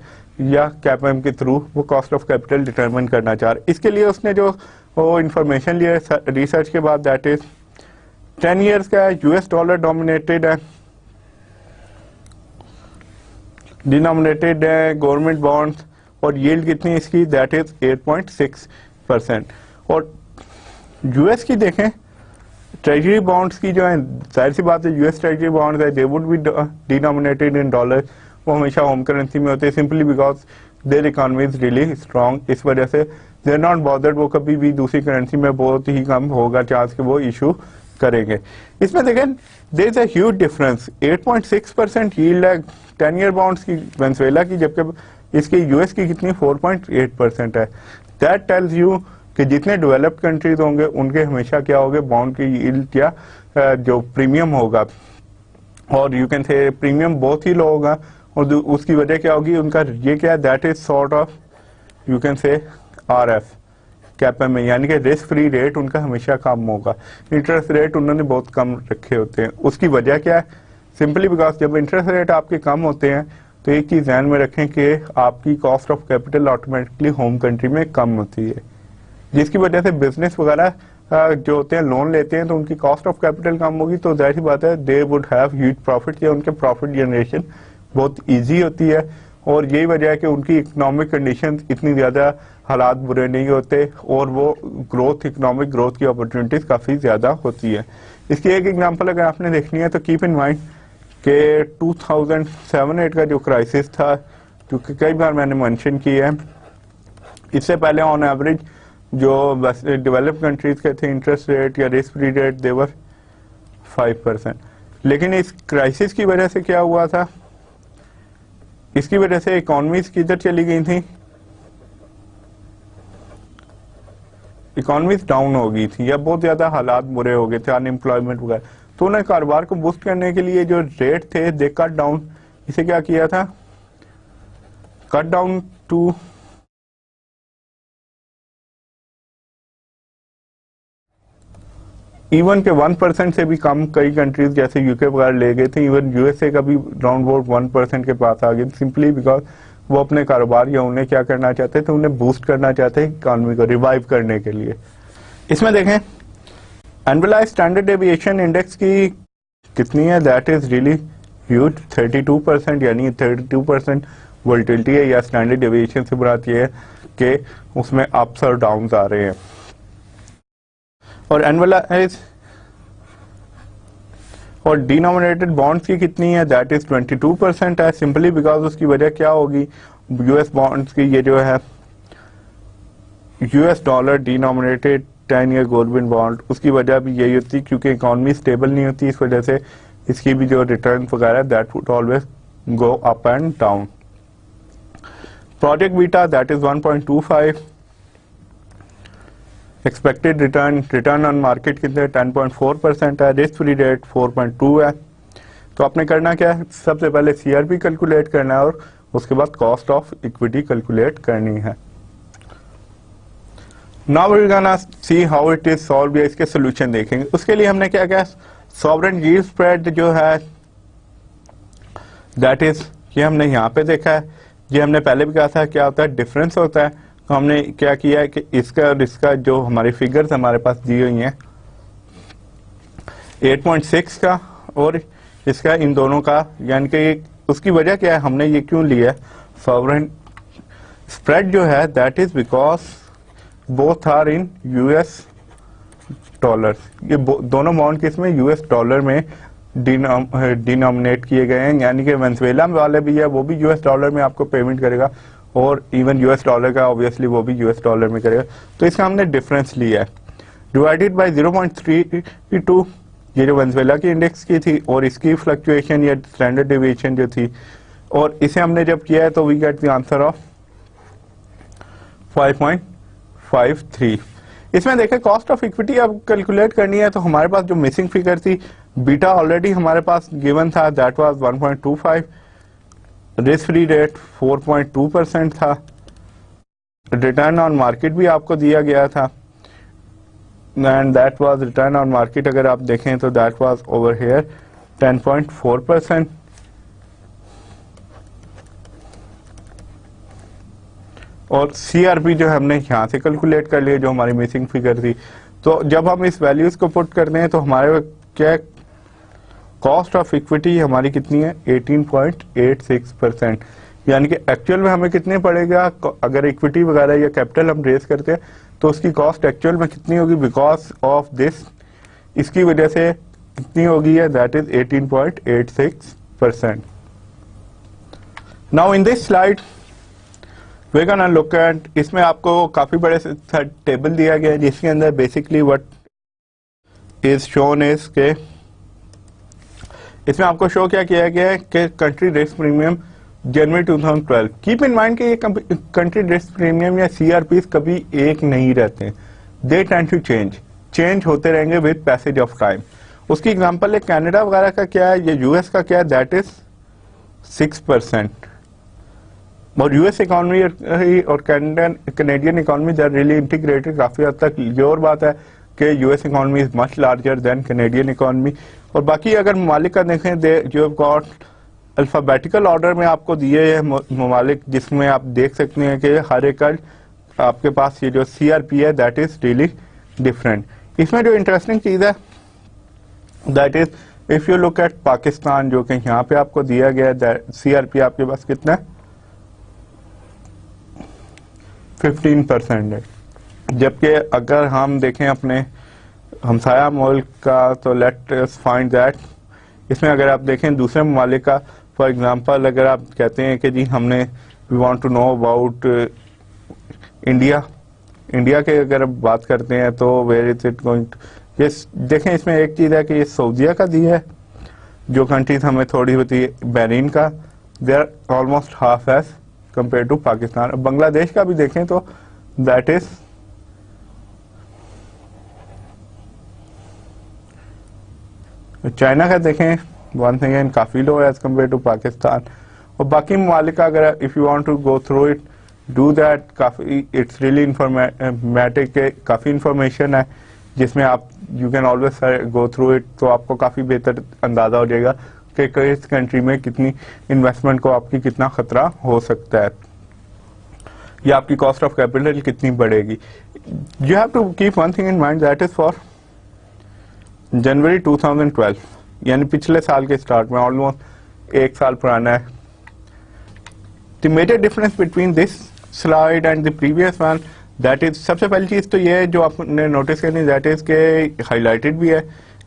या कैपएम के थ्रू वो कॉस्ट ऑफ कैपिटल डिटरमिन करना चाह रहा है। इसके लिए उसने जो वो इंफॉर्मेशन लिया रिसर्च के बाद दैट इज 10 ईयर्स का है, US डॉलर डोमिनेटेड है, डिनोमिनेटेड है, गवर्नमेंट बॉन्ड्स और यील्ड कितनी इसकी दैट इज 8.6%। और US की देखें ट्रेजरी बॉन्ड्स की जो है, जाहिर सी बात है US ट्रेजरी बॉन्ड्स है they would be denominated in dollar, वो हमेशा होम करेंसी में होते हैं simply because there economy is really strong. इस वजह से दे आर नॉट बॉदर्ड, वो कभी भी दूसरी करेंसी में बहुत ही कम होगा चांस कि वो इशू करेंगे। इसमें देखें there is a huge difference, 8.6% yield है 10 ईयर बॉन्ड्स की वेनेजुएला की, जबकि इसकी US की कितनी 4.8% है। दैट टेल्स यू कि जितने डेवलप्ड कंट्रीज होंगे उनके हमेशा क्या होगा बॉन्ड की यील्ड या जो प्रीमियम होगा, और यू कैन से प्रीमियम बहुत ही लो होगा, और उसकी वजह क्या होगी उनका ये क्या that is sort of you can say RF CAPM में, यानी कि रिस्क फ्री रेट उनका हमेशा कम होगा, इंटरेस्ट रेट उन्होंने बहुत कम रखे होते हैं। उसकी वजह क्या है, सिंपली बिकॉज जब इंटरेस्ट रेट आपके कम होते हैं तो एक चीज ध्यान में रखें कि आपकी cost of capital automatically home country में कम होती है, जिसकी वजह से बिजनेस वगैरह जो होते हैं लोन लेते हैं तो उनकी कॉस्ट ऑफ कैपिटल कम होगी, तो जाहिर सी बात है they would have huge profit, या उनके प्रॉफिट जनरेशन बहुत इजी होती है। और यही वजह है कि उनकी इकोनॉमिक कंडीशन इतनी ज्यादा हालात बुरे नहीं होते और वो ग्रोथ इकोनॉमिक ग्रोथ की अपॉर्चुनिटीज काफी ज्यादा होती है। इसकी एक एग्जांपल अगर आपने देखनी है तो कीप इन माइंड कि 2007-8 का जो क्राइसिस था, क्योंकि कई बार मैंने मेंशन किया है, इससे पहले ऑन एवरेज जो डेवलप्ड कंट्रीज के थे इंटरेस्ट रेट या रिस्क फ्री रेट देवर 5%, लेकिन इस क्राइसिस की वजह से क्या हुआ था, इसकी वजह से इकोनॉमीज किधर चली गई थी, इकोनॉमीज डाउन हो गई थी या बहुत ज्यादा हालात बुरे हो गए थे, अनएम्प्लॉयमेंट वगैरह, तो उन्हें कारोबार को बूस्ट करने के लिए जो रेट थे दे कट डाउन, इसे क्या किया था कट डाउन टू इवन के 1% से भी कम कई कंट्रीज जैसे यूके वगैरह ले गए थे, इवन USA का भी राउंड अबाउट 1% के पास आ गए, सिंपली बिकॉज वो अपने कारोबार या उन्हें क्या करना चाहते थे, उन्हें बूस्ट करना चाहते हैं इकोनॉमी को रिवाइव करने के लिए। इसमें देखें एनुअलाइज्ड स्टैंडर्ड डेविएशन इंडेक्स की कितनी है दैट इज रियली ह्यूज 32%, यानी 32% वोलेटिलिटी है, या स्टैंडर्ड डेविएशन से मुराद ये है कि उसमें अप्स और डाउन्स आ रहे हैं। और एनुअलाइज और डिनोमिनेटेड बॉन्ड्स की कितनी है दैट इज 22% है, सिंपली बिकॉज उसकी वजह क्या होगी, US बॉन्ड्स की ये जो है US dollar denominated 10 year government bond, उसकी वजह भी यही होती क्योंकि इकोनॉमी स्टेबल नहीं होती, इस वजह से इसकी भी जो रिटर्न वगैरह that would always go up and down. Project beta that is 1.25, expected return on market कितने 10.4% है, रिस्क फ्री रेट 4.2 है। तो आपने करना क्या है, सबसे पहले CRP कैलकुलेट करना है और उसके बाद कॉस्ट ऑफ इक्विटी कैलकुलेट करनी है। Now we are gonna see how it is solve, या इसके सोल्यूशन देखेंगे। उसके लिए हमने क्या किया, सॉवरेन यील्ड स्प्रेड जो है दैट इज ये हमने यहाँ पे देखा है, ये हमने पहले भी कहा था क्या होता है डिफरेंस होता है। तो हमने क्या किया है कि इसका और इसका जो हमारी फिगर्स हमारे पास दी हुई हैं 8.6 का और इसका, इन दोनों का, यानी कि उसकी वजह क्या है, हमने ये क्यों लिया सॉवरेन स्प्रेड जो है that is because both are in US dollar, ये दोनों बॉन्ड किस में US डॉलर में डिनोमिनेट किए गए हैं, यानी कि वेनेजुएला वाले भी है वो भी US डॉलर में आपको पेमेंट करेगा और इवन US डॉलर का ऑब्वियसली वो भी US डॉलर में करेगा। तो इसका हमने डिफरेंस लिया है डिवाइडेड बाय 0.32, ये जो वेनेजुएला की इंडेक्स की थी और इसकी फ्लक्चुएशन या स्टैंडर्ड डेविएशन जो थी, और इसे हमने जब किया है तो we get the answer of 0.53। इसमें देखें कॉस्ट ऑफ इक्विटी अब कैलकुलेट करनी है तो हमारे पास जो मिसिंग फिगर थी बीटा ऑलरेडी हमारे पास गिवन था, that was 1.25, risk free rate 4.2% था, रिटर्न ऑन मार्केट भी आपको दिया गया था and that was written on market अगर आप देखें तो दैट वाज ओवर हियर 10.4%। और सीआरपी जो हमने यहाँ से कैलकुलेट कर लिया जो हमारी मिसिंग फिगर थी। तो जब हम इस वैल्यूज को पुट करते हैं तो हमारे क्या कॉस्ट ऑफ इक्विटी हमारी कितनी है 18.86%, यानी कि एक्चुअल में हमें कितने पड़ेगा अगर इक्विटी वगैरह या कैपिटल हम रेज करते हैं तो उसकी कॉस्ट एक्चुअल में कितनी होगी बिकॉज ऑफ दिस, इसकी वजह से कितनी होगी है that is 18.86%। Now in this slide we gonna look at, इसमें आपको काफी बड़े टेबल दिया गया है जिसके अंदर basically what is shown is के इसमें आपको शो क्या किया गया है कि country risk premium January 2012। Keep in mind कि ये कंट्री रिस्क प्रीमियम या सीआरपीज कभी एक नहीं रहते, दे टेंड टू चेंज होते रहेंगे विद पैसेज ऑफ टाइम। उसकी एग्जांपल है कनाडा वगैरह का क्या है या यूएस का क्या है, दैट इज 6%। और यूएस इकोनॉमी और Canadian economy they are really integrated काफी हद तक। ये और बात है कि US economy is much larger than Canadian economy. और बाकी अगर ममालिक का देखें जो गॉट अल्फाबेटिकल ऑर्डर में आपको दिए हैं ममालिक, जिसमें आप देख सकते हैं कि हर एक आपके पास ये जो सीआरपी है दैट इज रियली डिफरेंट। इसमें जो इंटरेस्टिंग चीज है that is if you look eight Pakistan, जो कि यहाँ पे आपको दिया गया है सीआरपी आपके पास कितना है 15% है। जबकि अगर हम देखें अपने हमसाया मुल्क का तो लेट अस फाइंड दैट, इसमें अगर आप देखें दूसरे ममालिक का, फॉर एग्जांपल अगर आप कहते हैं कि जी हमने we want to know about India के अगर आप बात करते हैं तो वेयर इज इट गोइंग, ये देखें इसमें एक चीज है कि ये सऊदीया का दिया है, जो कंट्रीज हमें थोड़ी होती है बहरीन का, they are almost half as compare to Pakistan. Bangladesh का भी देखें तो दैट इज चाइना का देखें वंस अगेन काफी low as compare to Pakistan. और बाकी ममालिक का अगर if you want to go through it do that, काफी इट्स रियली इंफॉर्मेटिक, काफी इंफॉर्मेशन है जिसमें आप you can always go through it, तो आपको काफी बेहतर अंदाजा हो जाएगा कि किस कंट्री में कितनी इन्वेस्टमेंट को आपकी कितना खतरा हो सकता है या आपकी कॉस्ट ऑफ कैपिटल कितनी बढ़ेगी। You have to keep one thing in mind that is for January 2012, यानी पिछले साल के स्टार्ट में, ऑलमोस्ट एक साल पुराना है। The major difference between this slide and the previous one that is, सबसे पहली चीज तो ये है जो आपने नोटिस करनी दैट इज के हाईलाइटेड भी है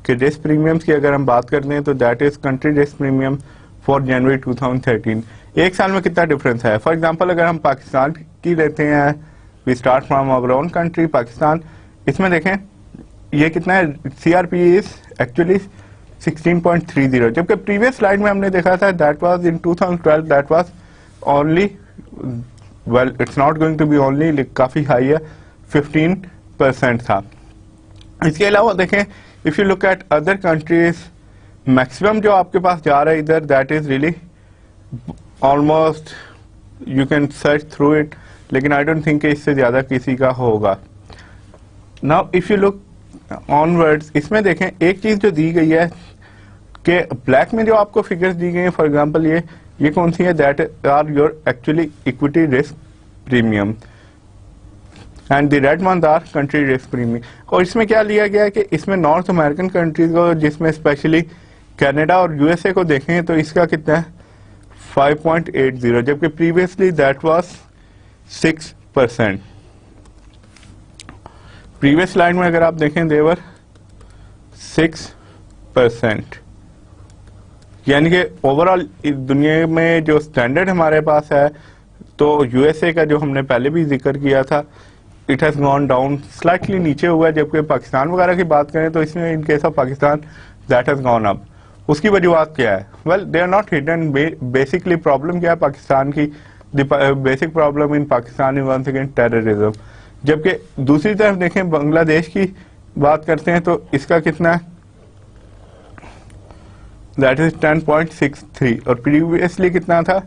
कि रिस्क प्रीमियम्स की अगर हम बात करते हैं तो that is country risk premium for January 2013। एक साल में कितना डिफरेंस है। फॉर एग्जांपल अगर हम पाकिस्तान की लेते हैं, we start from our own country Pakistan, इसमें देखें ये कितना है, सीआरपी इज एक्चुअली 16.30, जबकि प्रीवियस स्लाइड में हमने देखा था that was in 2012 that was only, well it's not going to be only, काफी हाई है 15% था। इसके अलावा देखें if you look at other countries, maximum जो आपके पास जा रहा है इधर that is really almost you can search through it, लेकिन आई डोंट थिंक इससे ज्यादा किसी का होगा। Now if you look onwards, इसमें देखें एक चीज जो दी गई है कि ब्लैक में जो आपको फिगर्स दी गई हैं, फॉर एग्जांपल ये कौन सी है, that are your actually equity risk premium and the red ones are country risk premium. और इसमें क्या लिया गया है कि इसमें नॉर्थ अमेरिकन कंट्रीज को, जिसमें स्पेशली कनाडा और यूएसए को देखें तो इसका कितना है 5.80, जबकि previously that was 6%। Previous slide में अगर आप देखें देवर 6%, यानी कि ओवरऑल दुनिया में जो स्टैंडर्ड हमारे पास है तो यूएसए का जो हमने पहले भी जिक्र किया था it has gone down, slightly नीचे हुआ है, जबकि पाकिस्तान वगैरह की बात करें तो इसमें in case of Pakistan that has gone up. उसकी वजूहत क्या है, well they are not hidden, basically problem क्या है पाकिस्तान की, the basic problem in Pakistan is once again terrorism, जबकि दूसरी तरफ देखें बांग्लादेश की बात करते हैं तो इसका कितना है, दैट इज 10.63 और प्रीवियसली कितना था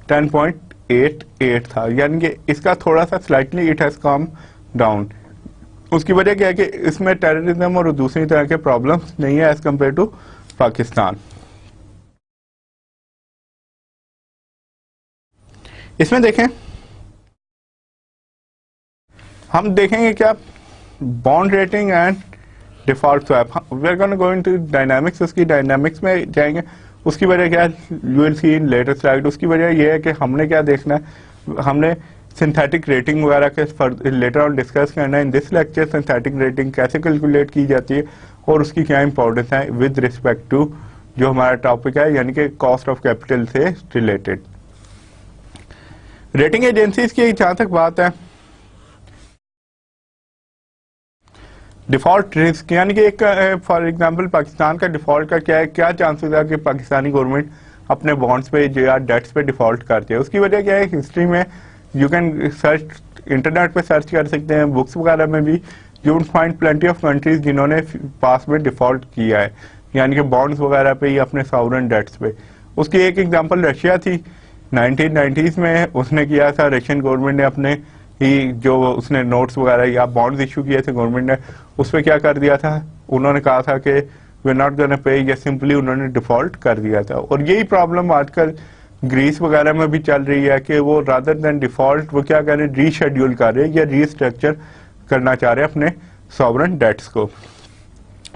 10.88 था, यानी कि इसका थोड़ा सा slightly it has come down. उसकी वजह क्या है कि इसमें टेररिज्म और दूसरी तरह के प्रॉब्लम्स नहीं है एज कम्पेयर टू पाकिस्तान। इसमें देखें हम देखेंगे क्या bond rating and default swap, we are going go into dynamics, उसकी डायनामिक्स में जाएंगे। उसकी वजह क्या है, you will see in later slide. उसकी वजह यह है कि हमने क्या देखना है, हमने सिंथेटिक रेटिंग वगैरह के लेटर ऑन डिस्कस करना है in this lecture. Synthetic rating कैसे कैलकुलेट की जाती है और उसकी क्या इंपॉर्टेंस है विद रिस्पेक्ट टू जो हमारा टॉपिक है, यानी कि कॉस्ट ऑफ कैपिटल से रिलेटेड। रेटिंग एजेंसीज की जहां तक बात है, डिफॉल्ट रिस्क, यानी कि एक फॉर एग्जांपल पाकिस्तान का डिफॉल्ट का क्या है, क्या चांसेस है कि पाकिस्तानी गवर्नमेंट अपने बॉन्ड्स पे या डेट्स पे डिफॉल्ट करती है। उसकी वजह क्या है, हिस्ट्री में यू कैन सर्च, इंटरनेट पे सर्च कर सकते हैं, बुक्स वगैरह में भी you will find plenty of countries जिन्होंने पास में डिफॉल्ट किया है, यानी कि बॉन्ड्स वगैरह पे या अपने सॉवरेन डेट्स पे। उसकी एक एग्जांपल रशिया थी, 1990s में उसने किया था, रशियन गवर्नमेंट ने अपने ही जो उसने नोट्स वगैरह या बॉन्ड्स इशू किए थे गवर्नमेंट ने, उस पर क्या कर दिया था, उन्होंने कहा था कि वी नॉट गोना पे, या सिंपली उन्होंने डिफॉल्ट कर दिया था। और यही प्रॉब्लम आजकल ग्रीस वगैरह में भी चल रही है कि वो रादर देन डिफॉल्ट वो क्या कर रहे हैं, रीशेड्यूल कर रहे हैं या रीस्ट्रक्चर करना चाह रहे हैं अपने सॉवरेन डेट्स को।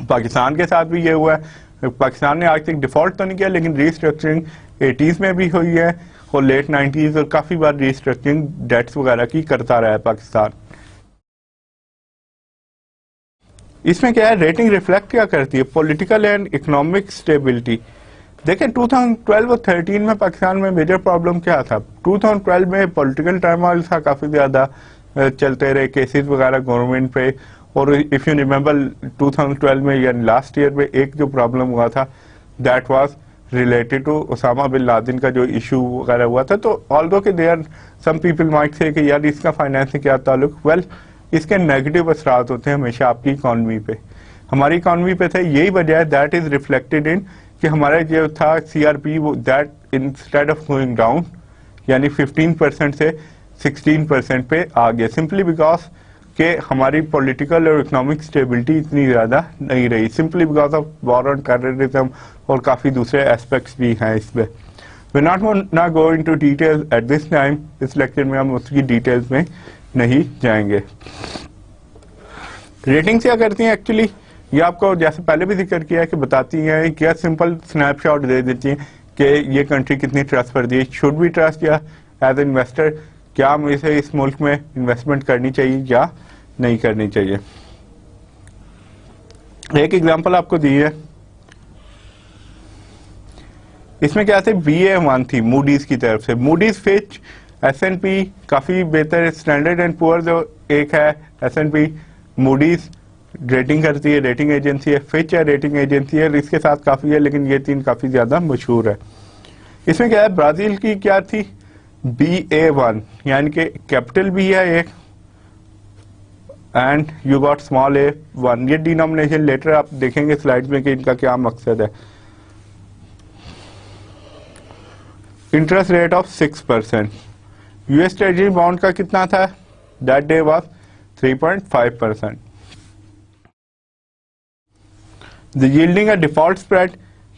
पाकिस्तान के साथ भी ये हुआ है, पाकिस्तान ने आज तक डिफॉल्ट तो नहीं किया लेकिन रीस्ट्रक्चरिंग 80s में भी हुई है और लेट 90s और काफी बार रीस्ट्रक्चरिंग डेट्स वगैरह की करता रहा है पाकिस्तान। इसमें क्या है, रेटिंग रिफ्लेक्ट क्या करती है, पॉलिटिकल एंड इकोनॉमिक स्टेबिलिटी। देखें 2012 और 13 में पाकिस्तान में मेजर प्रॉब्लम क्या था, 2012 में पॉलिटिकल टर्मोइल था, काफी ज्यादा चलते रहे केसेस वगैरह गवर्नमेंट पे। और इफ यू रिमेंबर 2012 में या लास्ट ईयर में एक जो प्रॉब्लम हुआ था that was related to Osama bin Laden का जो इशू वगैरह हुआ था। तो ऑल्दो के there some people might say कि यार इसका फाइनेंस से क्या ताल्लुक, वेल इसके नेगेटिव असरात होते हैं हमेशा आपकी इकॉनमी पे, हमारी इकॉनमी पे थे। यही वजह है दैट इज रिफ्लेक्टेड इन कि हमारा जो था CRP that instead of going down यानी 15% से 16% पे आ गया, सिंपली बिकॉज कि हमारी पॉलिटिकल और इकोनॉमिक स्टेबिलिटी इतनी ज्यादा नहीं रही, simply because of war on terrorism और काफी दूसरे एस्पेक्ट्स भी हैं इसमें। We not go into details at this time, इस लेक्चर में हम उसकी डिटेल्स में नहीं जाएंगे। रेटिंग्स क्या करती हैं एक्चुअली, ये आपको जैसे पहले भी जिक्र किया है कि बताती हैं, क्या सिंपल स्नैपशॉट दे देती हैं कि ये कंट्री कितनी ट्रस्टवर्दी है, शुड बी ट्रस्ट या एज इन्वेस्टर क्या हम इसे इस मुल्क में इन्वेस्टमेंट करनी चाहिए या नहीं करनी चाहिए। एक एग्जांपल आपको दी है, इसमें क्या थे, BA1 थी मूडीज की तरफ से, मूडीज, फिच, S&P काफी बेहतर, स्टैंडर्ड एंड पुअर जो एक है S&P, मूडीज रेटिंग करती है, रेटिंग एजेंसी है, फिच है रेटिंग एजेंसी है, इसके साथ काफी है लेकिन ये तीन काफी ज्यादा मशहूर है। इसमें क्या है, ब्राजील की क्या थी, BA1 यानी कि कैपिटल भी है एक and you got small a1, ये डिनोमिनेशन लेटर आप देखेंगे स्लाइड में कि इनका क्या मकसद है। Interest rate of 6%, US treasury bond का कितना था, that day was 3.5%। The yielding a default spread,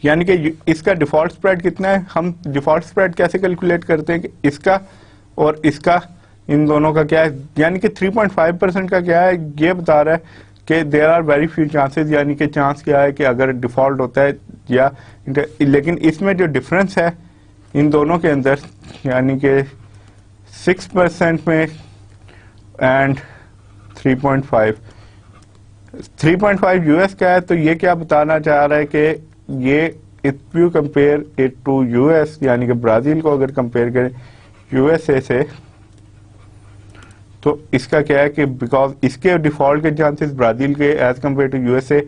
यानी कि इसका डिफॉल्ट स्प्रेड कितना है, हम डिफॉल्ट स्प्रेड कैसे कैलकुलेट करते हैं कि इसका और इसका इन दोनों का क्या है, यानी कि 3.5% का क्या है, ये बता रहा है कि there are very few chances, यानी कि चांस क्या है कि अगर डिफॉल्ट होता है या, लेकिन इसमें जो डिफरेंस है इन दोनों के अंदर यानी कि 6% में एंड 3.5 यूएस का है, तो ये क्या बताना चाह रहा है कि ये if you compare it to US यानी कि ब्राजील को अगर कंपेयर करें यूएसए से, तो इसका क्या है कि बिकॉज इसके डिफॉल्ट के चांसेस ब्राजील के एज कंपेयर टू यूएसए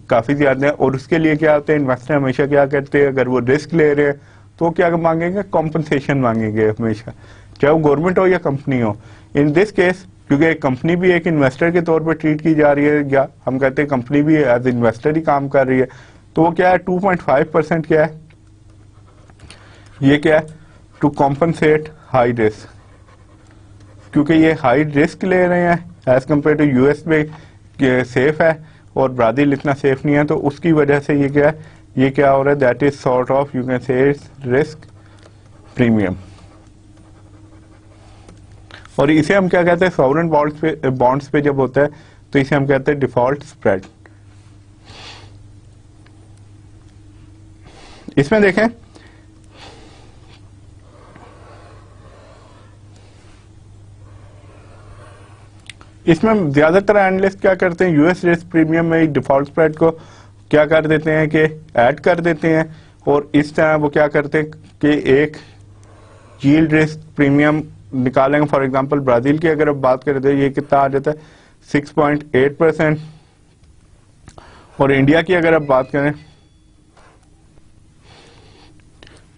काफी ज्यादा है। और उसके लिए क्या होते हैं, इन्वेस्टर हमेशा क्या करते हैं, अगर वो रिस्क ले रहे हैं तो क्या मांगेंगे, कॉम्पनसेशन मांगेंगे हमेशा, चाहे वो गवर्नमेंट हो या कंपनी हो। इन दिस केस क्योंकि एक कंपनी भी एक इन्वेस्टर के तौर पर ट्रीट की जा रही है, या हम कहते हैं कंपनी भी एज इन्वेस्टर ही काम कर रही है। तो वो क्या है 2.5% क्या है, ये क्या है टू कॉम्पनसेट हाई रिस्क, क्योंकि ये हाई रिस्क ले रहे हैं एज कम्पेयर टू यूएस में सेफ है और ब्राजील इतना सेफ नहीं है, तो उसकी वजह से ये क्या है, ये क्या हो रहा है, that is sort of you can say risk premium. और इसे हम क्या कहते हैं, सॉवरेन बॉन्ड्स पे जब होता है तो इसे हम कहते हैं डिफॉल्ट स्प्रेड। इसमें देखें इसमें ज्यादातर एनालिस्ट क्या करते हैं, यूएस रिस्क प्रीमियम में डिफॉल्ट स्प्रेड को क्या कर देते हैं कि ऐड कर देते हैं, और इस तरह वो क्या करते हैं कि एक यील्ड रिस्क प्रीमियम निकालेंगे। फॉर एग्जांपल ब्राजील की अगर आप बात करें तो ये कितना आ जाता है 6.8%, और इंडिया की अगर आप बात करें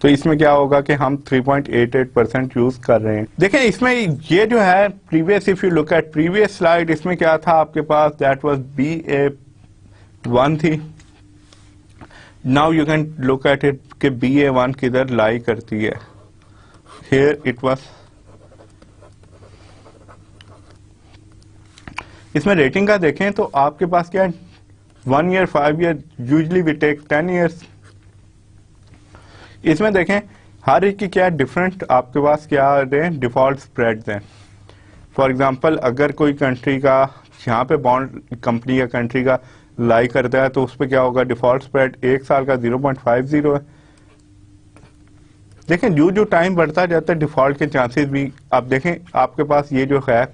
तो इसमें क्या होगा कि हम 3.88% यूज कर रहे हैं। देखें इसमें ये जो है previous, if you look at previous slide, इसमें क्या था आपके पास, दैट वाज BA1 थी। Now you can look at it कि BA1 किधर लाई करती है, हियर इट वाज। इसमें रेटिंग का देखें तो आपके पास क्या है 1 year, 5 year, usually we take 10 years. इसमें देखें हर एक की क्या डिफरेंट आपके पास क्या हैं डिफॉल्ट स्प्रेड्स हैं। फॉर एग्जांपल अगर कोई कंट्री का यहाँ पे बॉन्ड कंपनी या कंट्री का लाई करता है तो उस पर क्या होगा, डिफॉल्ट स्प्रेड 1 साल का 0.50 है। देखें जो टाइम बढ़ता जाता है डिफॉल्ट के चांसेस भी, आप देखें आपके पास ये जो है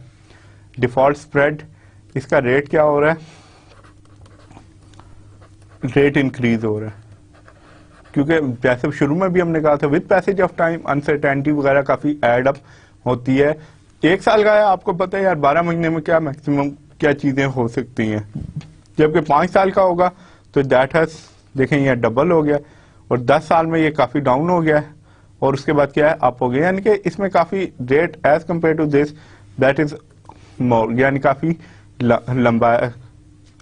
डिफॉल्ट स्प्रेड, इसका रेट क्या हो रहा है, रेट इंक्रीज हो रहा है, क्योंकि जैसे शुरू में भी हमने कहा था with passage of time uncertainty वगैरह काफी एड अप होती है। 1 साल का है आपको पता है यार 12 महीने में क्या मैक्सिमम क्या चीजें हो सकती हैं, जबकि 5 साल का होगा तो दैट हैज देखें ये डबल हो गया, और 10 साल में ये काफी डाउन हो गया है, और उसके बाद क्या है अप हो गया, यानी कि इसमें काफी rate as compare to this that is more, यानी काफी लंबा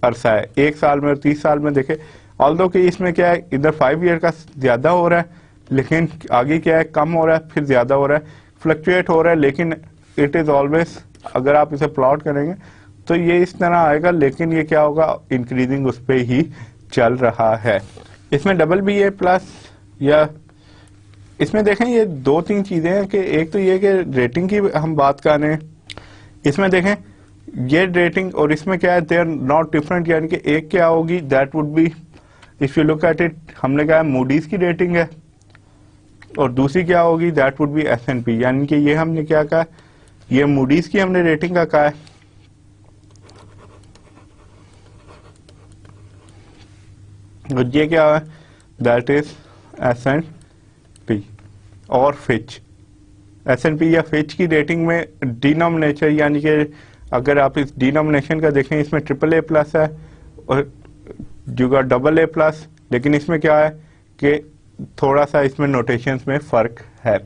अरसा है 1 साल में और 30 साल में। देखे ऑल्दो कि इसमें क्या है इधर 5 ईयर का ज्यादा हो रहा है, लेकिन आगे क्या है कम हो रहा है, फिर ज्यादा हो रहा है, फ्लक्चुएट हो रहा है, लेकिन इट इज ऑलवेज, अगर आप इसे प्लॉट करेंगे तो ये इस तरह आएगा, लेकिन ये क्या होगा इंक्रीजिंग उस पर ही चल रहा है। इसमें BBA+ या इसमें देखें ये 2-3 चीजें हैं कि एक तो ये कि रेटिंग की हम बात कर रहे हैं, इसमें देखें ये रेटिंग और इसमें क्या है दे आर नॉट डिफरेंट, यानी कि एक क्या होगी that would B if you look at it, हमने कहा मूडीज की रेटिंग है, और दूसरी क्या होगी दैट वुड बी S&P, यानी कि ये हमने क्या कहा, ये मूडीज की हमने रेटिंग का कहा है, और ये क्या है दैट इज S&P और फिच। S&P या फिच की रेटिंग में डिनोमिनेटर, यानी कि अगर आप इस डिनोमिनेशन का देखें इसमें AAA+ है और जो का AA+, लेकिन इसमें क्या है कि थोड़ा सा इसमें नोटेशंस में फर्क है।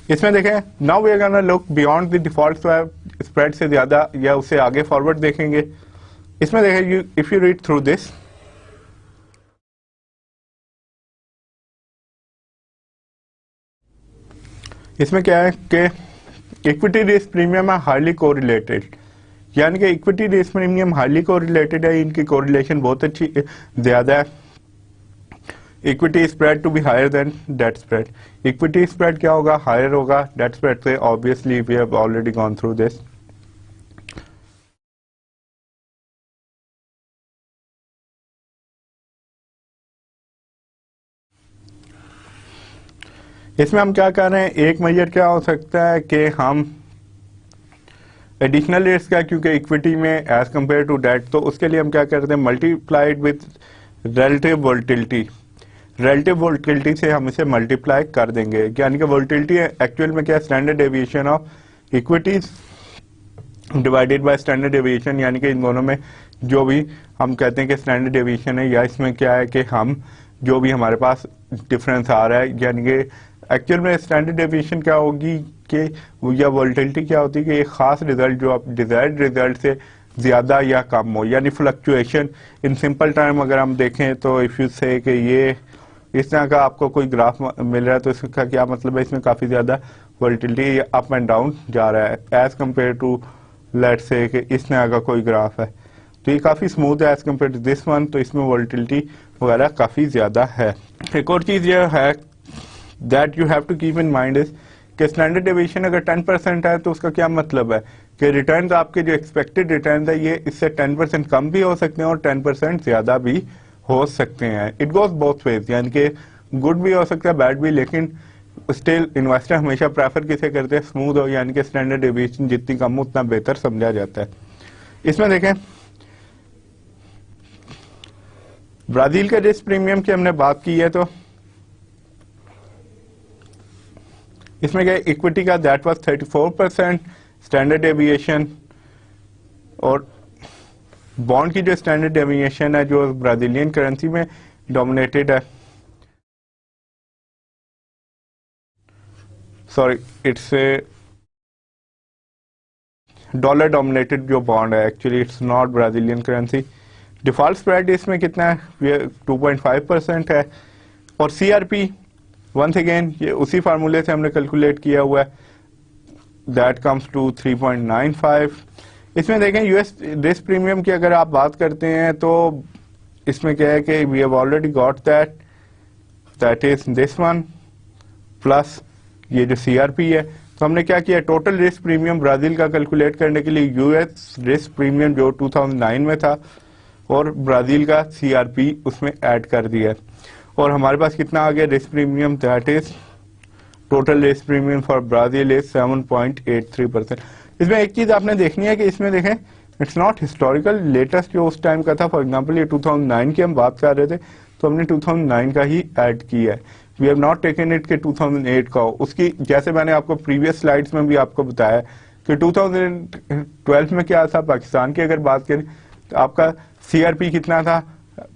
इसमें देखें now we are gonna look beyond the default spread से ज्यादा या उससे आगे फॉरवर्ड देखेंगे। इसमें देखें if you read through this, इसमें क्या है कि इक्विटी रिस्क प्रीमियम है हाईली कोरिलेटेड, यानी कि equity risk premium highly correlated है, इनकी कोरिलेशन बहुत अच्छी ज्यादा है। Equity spread to be higher than debt spread, equity spread क्या होगा हायर होगा डेट स्प्रेड से, obviously we have already gone through this. इसमें हम क्या कर रहे हैं, एक मेजर क्या हो सकता है कि हम एडिशनल रिस्क है, क्योंकि इक्विटी में एज कंपेयर टू डेट, तो उसके लिए हम क्या करते हैं multiplied with relative volatility, relative volatility से हम इसे मल्टीप्लाई कर देंगे, यानी कि वोलेटिलिटी एक्चुअल में क्या standard deviation of equities divided by standard deviation, यानी कि इन दोनों में जो भी हम कहते हैं कि स्टैंडर्ड डेविएशन है, या इसमें क्या है कि हम जो भी हमारे पास डिफरेंस आ रहा है, यानी कि एक्चुअल में स्टैंडर्ड डेविएशन क्या होगी कि या वोलेटिलिटी क्या होती है कि एक खास रिजल्ट जो आप डिजायर्ड रिजल्ट से ज्यादा या कम हो, यानी फ्लक्चुएशन। इन सिंपल टर्म अगर हम देखें तो इफ यू से कि ये इस तरह का आपको कोई ग्राफ मिल रहा है तो इसका क्या मतलब है, इसमें काफी ज्यादा वोलेटिलिटी अप एंड डाउन जा रहा है as compare to let's say कि इस तरह का कोई ग्राफ है, तो ये काफी स्मूथ है as compare to this one, तो इसमें वोलेटिलिटी वगैरह काफी ज्यादा है। एक और चीज ये है that you have to keep in mind is कि स्टैंडर्ड डेविएशन अगर 10% है तो उसका क्या मतलब है कि रिटर्न आपके जो एक्सपेक्टेड रिटर्न है ये इससे 10% कम भी हो सकते हैं और 10% ज्यादा भी हो सकते हैं। इट गोज बोथ वेज, यानी कि गुड भी हो सकता है बैड भी, लेकिन स्टिल इन्वेस्टर हमेशा प्रेफर किसे करते हैं, स्मूथ हो, यानी कि स्टैंडर्ड डेविएशन जितनी कम हो उतना बेहतर समझा जाता है। इसमें देखें ब्राजील के रिस्क प्रीमियम की हमने बात की है, तो इसमें क्या इक्विटी का दैट वाज 34%, स्टैंडर्ड डेविएशन, और बॉन्ड की जो स्टैंडर्ड डेविएशन है जो ब्राजीलियन करेंसी में डोमिनेटेड है, sorry it's A dollar dominated जो बॉन्ड है, actually it's not Brazilian currency. Default spread इसमें कितना है, 2.5% है, और सीआरपी वंस अगेन ये उसी फार्मूले से हमने कैलकुलेट किया हुआ है, दैट कम्स टू 3.95। इसमें देखें यूएस रिस्क प्रीमियम की अगर आप बात करते हैं तो इसमें क्या है कि we have already got that is this one plus ये जो सीआरपी है, तो हमने क्या किया टोटल रिस्क प्रीमियम ब्राजील का कैलकुलेट करने के लिए यूएस रिस्क प्रीमियम जो 2009 में था और ब्राजील का सीआरपी उसमें ऐड कर दिया, और हमारे पास कितना आ गया risk premium, that is total risk premium for Brazil is 7.83%। इसमें एक चीज आपने देखनी है कि इसमें देखें इट्स नॉट हिस्टोरिकल लेटेस्ट जो उस टाइम का था, फॉर एग्जांपल ये 2009 की हम बात कर रहे थे तो हमने 2009 का ही ऐड किया है, we have not taken it के 2008 का हो। उसकी जैसे मैंने आपको प्रीवियस स्लाइड्स में भी आपको बताया कि 2012 में क्या था, पाकिस्तान की अगर बात करें तो आपका सीआरपी कितना था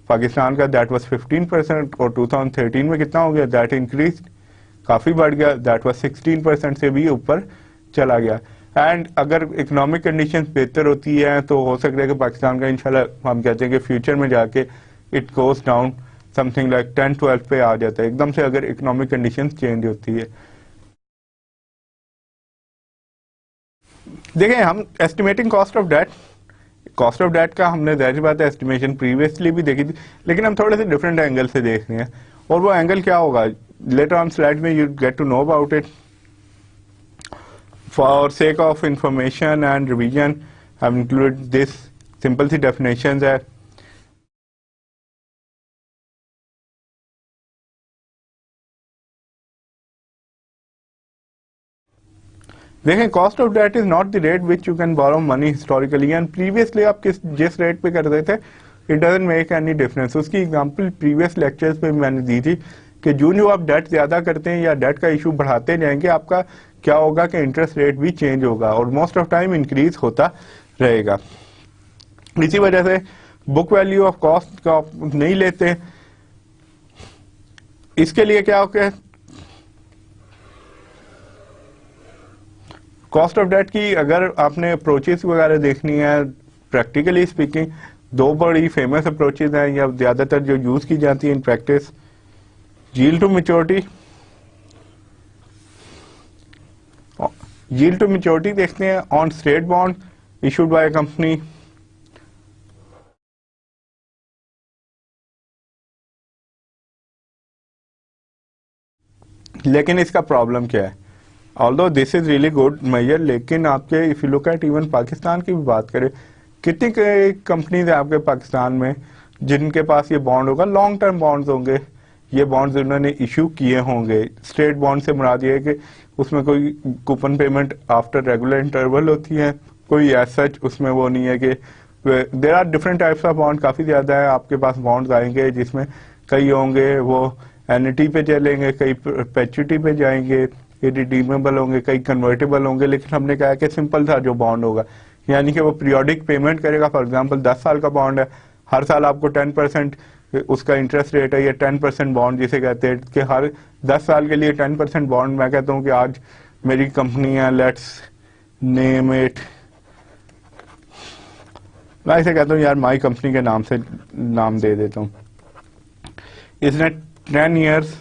पाकिस्तान का, दैट वाज 15%, और 2013 में कितना हो गया, दैट इंक्रीज काफी बढ़ गया, दैट वाज 16% से भी ऊपर चला गया। एंड अगर इकोनॉमिक कंडीशंस बेहतर होती है तो हो सकता है कि पाकिस्तान का इंशाल्लाह हम कहते हैं कि फ्यूचर में जाके it goes down something like 10-12 पे आ जाता है एकदम से अगर इकोनॉमिक कंडीशंस चेंज होती है। देखें हम एस्टिमेटिंग कॉस्ट ऑफ डेट का हमने जाहिर बात है एस्टिमेशन प्रीवियसली भी देखी थी, लेकिन हम थोड़े से डिफरेंट एंगल से देख रहे हैं, और वो एंगल क्या होगा लेटर ऑन स्लाइड में you get to know about it. For sake of information and revision, I've included this simple see definitions है। देखें cost of debt is not the rate which you can borrow money historically and previously आप जिस रेट पे करते थे it doesn't make any difference. उसकी example previous lectures पे मैंने दी थी कि जो आप डेट ज्यादा करते हैं या डेट का इशू बढ़ाते जाएंगे आपका क्या होगा कि इंटरेस्ट रेट भी चेंज होगा और मोस्ट ऑफ टाइम इंक्रीज होता रहेगा। इसी वजह से बुक वैल्यू ऑफ कॉस्ट का नहीं लेते। इसके लिए क्या होगा कॉस्ट ऑफ डेट की अगर आपने अप्रोचेस वगैरह देखनी है, प्रैक्टिकली स्पीकिंग दो बड़ी फेमस अप्रोचेस हैं या ज्यादातर जो यूज की जाती है in practice, yield to maturity. Yield to maturity देखते हैं on state bond issued by company, लेकिन इसका प्रॉब्लम क्या है, although this is really good measure, लेकिन आपके if you look at even Pakistan की भी बात करें कितनी कंपनीज है आपके पाकिस्तान में जिनके पास ये बॉन्ड होगा, लॉन्ग टर्म बॉन्ड्स होंगे, ये बॉन्ड्स उन्होंने इशू किए होंगे। स्टेट बॉन्ड से मुराद ये है कि उसमें कोई coupon payment after regular interval होती है, कोई एज सच उसमें वो नहीं है कि there are different types of bond, काफी ज्यादा है आपके पास बॉन्ड्स आएंगे जिसमें कई होंगे वो एन्युटी पे चलेंगे, कई परपेचुइटी पे जाएंगे, रिडीमेबल होंगे, कई कन्वर्टेबल होंगे, लेकिन हमने कहा कि सिंपल था जो बॉन्ड होगा यानी कि वो पीरियोडिक पेमेंट करेगा। फॉर एग्जांपल 10 साल का बॉन्ड है, हर साल आपको 10% उसका इंटरेस्ट रेट है, या 10% बॉन्ड जिसे कहते हैं कि हर 10 साल के लिए 10% बॉन्ड, मैं कहता हूँ कि आज मेरी कंपनी है, लेट्स नेम इट, मैं इसे कहता हूँ यार माई कंपनी के नाम से नाम दे देता हूँ। इसने 10 years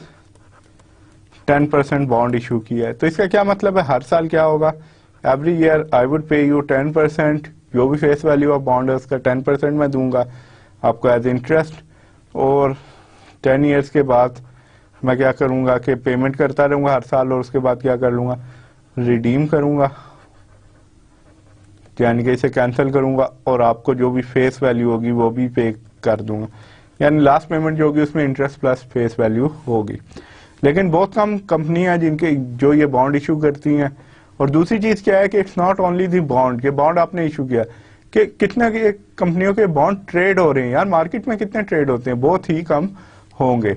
10% बॉन्ड इशू किया है। तो इसका क्या मतलब है, हर साल क्या होगा, एवरी ईयर आई वुड पे यू 10%, जो भी फेस वैल्यू ऑफ बॉन्ड है उसका 10% मैं दूंगा आपको एज इंटरेस्ट, और 10 years के बाद मैं क्या करूंगा कि पेमेंट करता रहूंगा हर साल, और उसके बाद क्या कर लूंगा, रिडीम करूंगा, यानी कि इसे कैंसिल करूंगा और आपको जो भी फेस वैल्यू होगी वो भी पे कर दूंगा, यानी लास्ट पेमेंट जो होगी उसमें इंटरेस्ट प्लस फेस वैल्यू होगी। लेकिन बहुत कम कंपनी है जिनके जो ये बॉन्ड इशू करती हैं। और दूसरी चीज क्या है कि it's not only the bond, के बॉन्ड आपने इशू किया कि कितने के कंपनियों के बॉन्ड ट्रेड हो रहे हैं, यार मार्केट में कितने ट्रेड होते हैं, बहुत ही कम होंगे।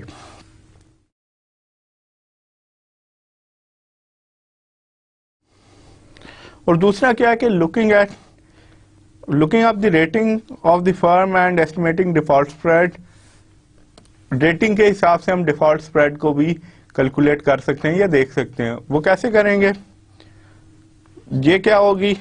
और दूसरा क्या है कि looking up the rating of the firm and estimating default spread, rating के हिसाब से हम डिफॉल्ट स्प्रेड को भी कैलकुलेट कर सकते हैं या देख सकते हैं। वो कैसे करेंगे, ये क्या होगी,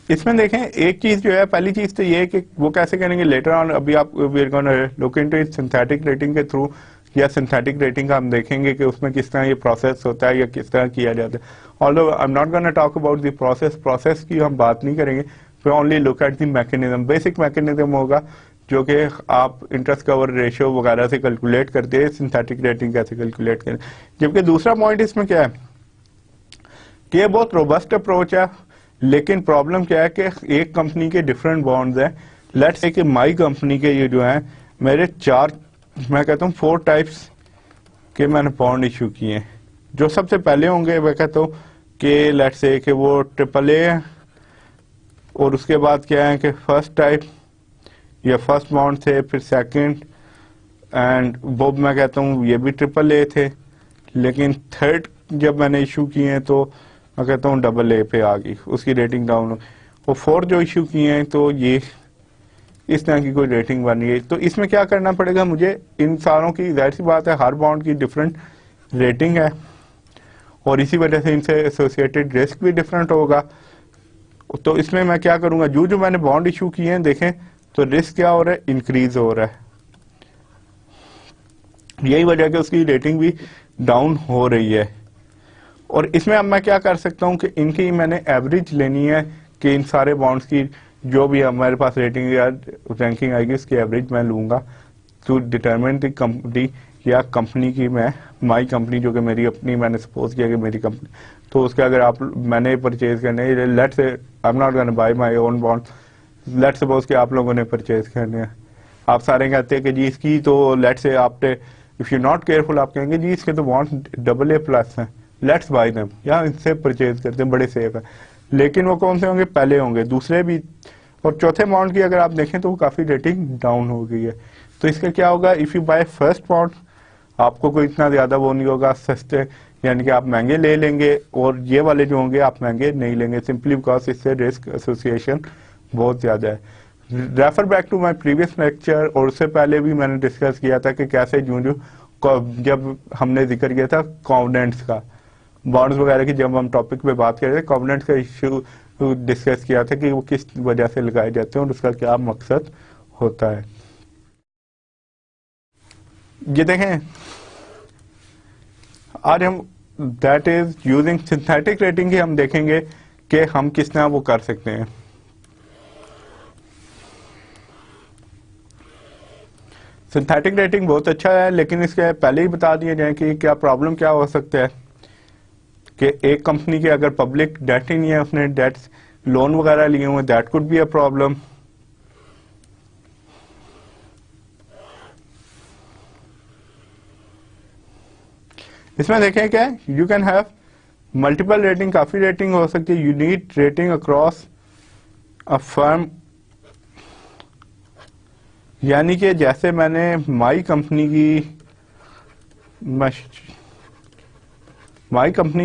इसमें देखें एक चीज जो है, पहली चीज तो ये है कि वो कैसे करेंगे लेटर ऑन, अभी आप लुक इनटू सिंथेटिक रेटिंग के थ्रू या सिंथेटिक रेटिंग का हम देखेंगे कि उसमें किस तरह ये प्रोसेस होता है या किस तरह किया जाता है। Although I am not gonna talk about the process की हम बात नहीं करेंगे, we only look at the mechanism, basic mechanism होगा जो कि आप इंटरेस्ट कवर रेशियो वगैरह से कैलकुलेट करते हैं, सिंथेटिक रेटिंग कैसे कैलकुलेट करें। जबकि दूसरा पॉइंट इसमें क्या है कि ये बहुत रोबस्ट अप्रोच है, लेकिन प्रॉब्लम क्या है कि एक कंपनी के डिफरेंट बॉन्ड्स हैं। लेट्स से कि माई कंपनी के ये जो हैं मेरे 4, मैं कहता हूँ 4 टाइप्स के मैंने बॉन्ड इशू किए हैं। जो सबसे पहले होंगे मैं कहता हूँ कि लेट्स से कि वो AAA है, और उसके बाद क्या है कि फर्स्ट टाइप या फर्स्ट बॉन्ड थे, फिर सेकंड, एंड वो मैं कहता हूँ ये भी AAA थे, लेकिन थर्ड जब मैंने इशू किए हैं तो मैं कहता हूँ AA पे आ गई, उसकी रेटिंग डाउन हो। और फोर्थ जो इशू किए हैं तो ये इस तरह की कोई रेटिंग बन गई। तो इसमें क्या करना पड़ेगा मुझे, इन सारों की जाहिर सी बात है हर बॉन्ड की डिफरेंट रेटिंग है, और इसी वजह से इनसे एसोसिएटेड रिस्क भी डिफरेंट होगा। तो इसमें मैं क्या करूंगा, जो मैंने बॉन्ड इशू किए हैं देखें तो रिस्क क्या हो रहा है, इंक्रीज हो रहा है, यही वजह कि उसकी रेटिंग भी डाउन हो रही है। और इसमें अब मैं क्या कर सकता हूं कि इनकी मैंने एवरेज लेनी है कि इन सारे बॉन्ड्स की जो भी हमारे पास रेटिंग या रैंकिंग आएगी उसकी एवरेज मैं लूंगा टू डिटरमिन द कंपनी या कंपनी की, मैं माई कंपनी जो कि मेरी अपनी, मैंने सपोज किया कि मेरी कंपनी, तो उसके अगर आप मैंने परचेज करने, let's say I am not gonna buy my own bond, let's suppose कि आप लोगों ने परचेज करने हैं, आप सारे कहते हैं कि जी इसकी तो लेट्स से आपने इफ यू नॉट केयरफुल आप कहेंगे जी इसके तो बॉन्ड AA+ हैं, लेट्स बाय देम, या इनसे परचेज करते हैं, बड़े सेफ है। लेकिन वो कौन से होंगे, पहले होंगे, दूसरे भी, और चौथे बॉन्ड की अगर आप देखें तो वो काफी रेटिंग डाउन हो गई है। तो इसका क्या होगा, if you by first bond आपको कोई इतना ज्यादा वो नहीं होगा, सस्ते यानी कि आप महंगे ले लेंगे, और ये वाले जो होंगे आप महंगे नहीं लेंगे, सिंपली बिकॉज इससे रिस्क एसोसिएशन बहुत ज्यादा है। Refer back to my previous lecture, और उससे पहले भी मैंने डिस्कस किया था कि कैसे जब हमने जिक्र किया था कॉवेनेंट्स का, बॉन्ड्स वगैरह की जब हम टॉपिक पे बात कर रहे थे, कॉवेनेंट्स का इश्यू डिस्कस किया था कि वो किस वजह से लगाए जाते हैं और उसका क्या मकसद होता है। ये देखें आज हम that is using synthetic rating की हम देखेंगे कि हम किस तरह वो कर सकते हैं। सिंथेटिक रेटिंग बहुत अच्छा है, लेकिन इसके पहले ही बता दिया जाए कि क्या प्रॉब्लम क्या हो सकता है कि एक कंपनी के अगर पब्लिक डेट ही नहीं है, उसने डेट्स लोन वगैरह लिए हुए, that could be a problem. इसमें देखें क्या है, you can have multiple rating, काफी रेटिंग हो सकती है, you need rating across a firm, यानी कि जैसे मैंने माई कंपनी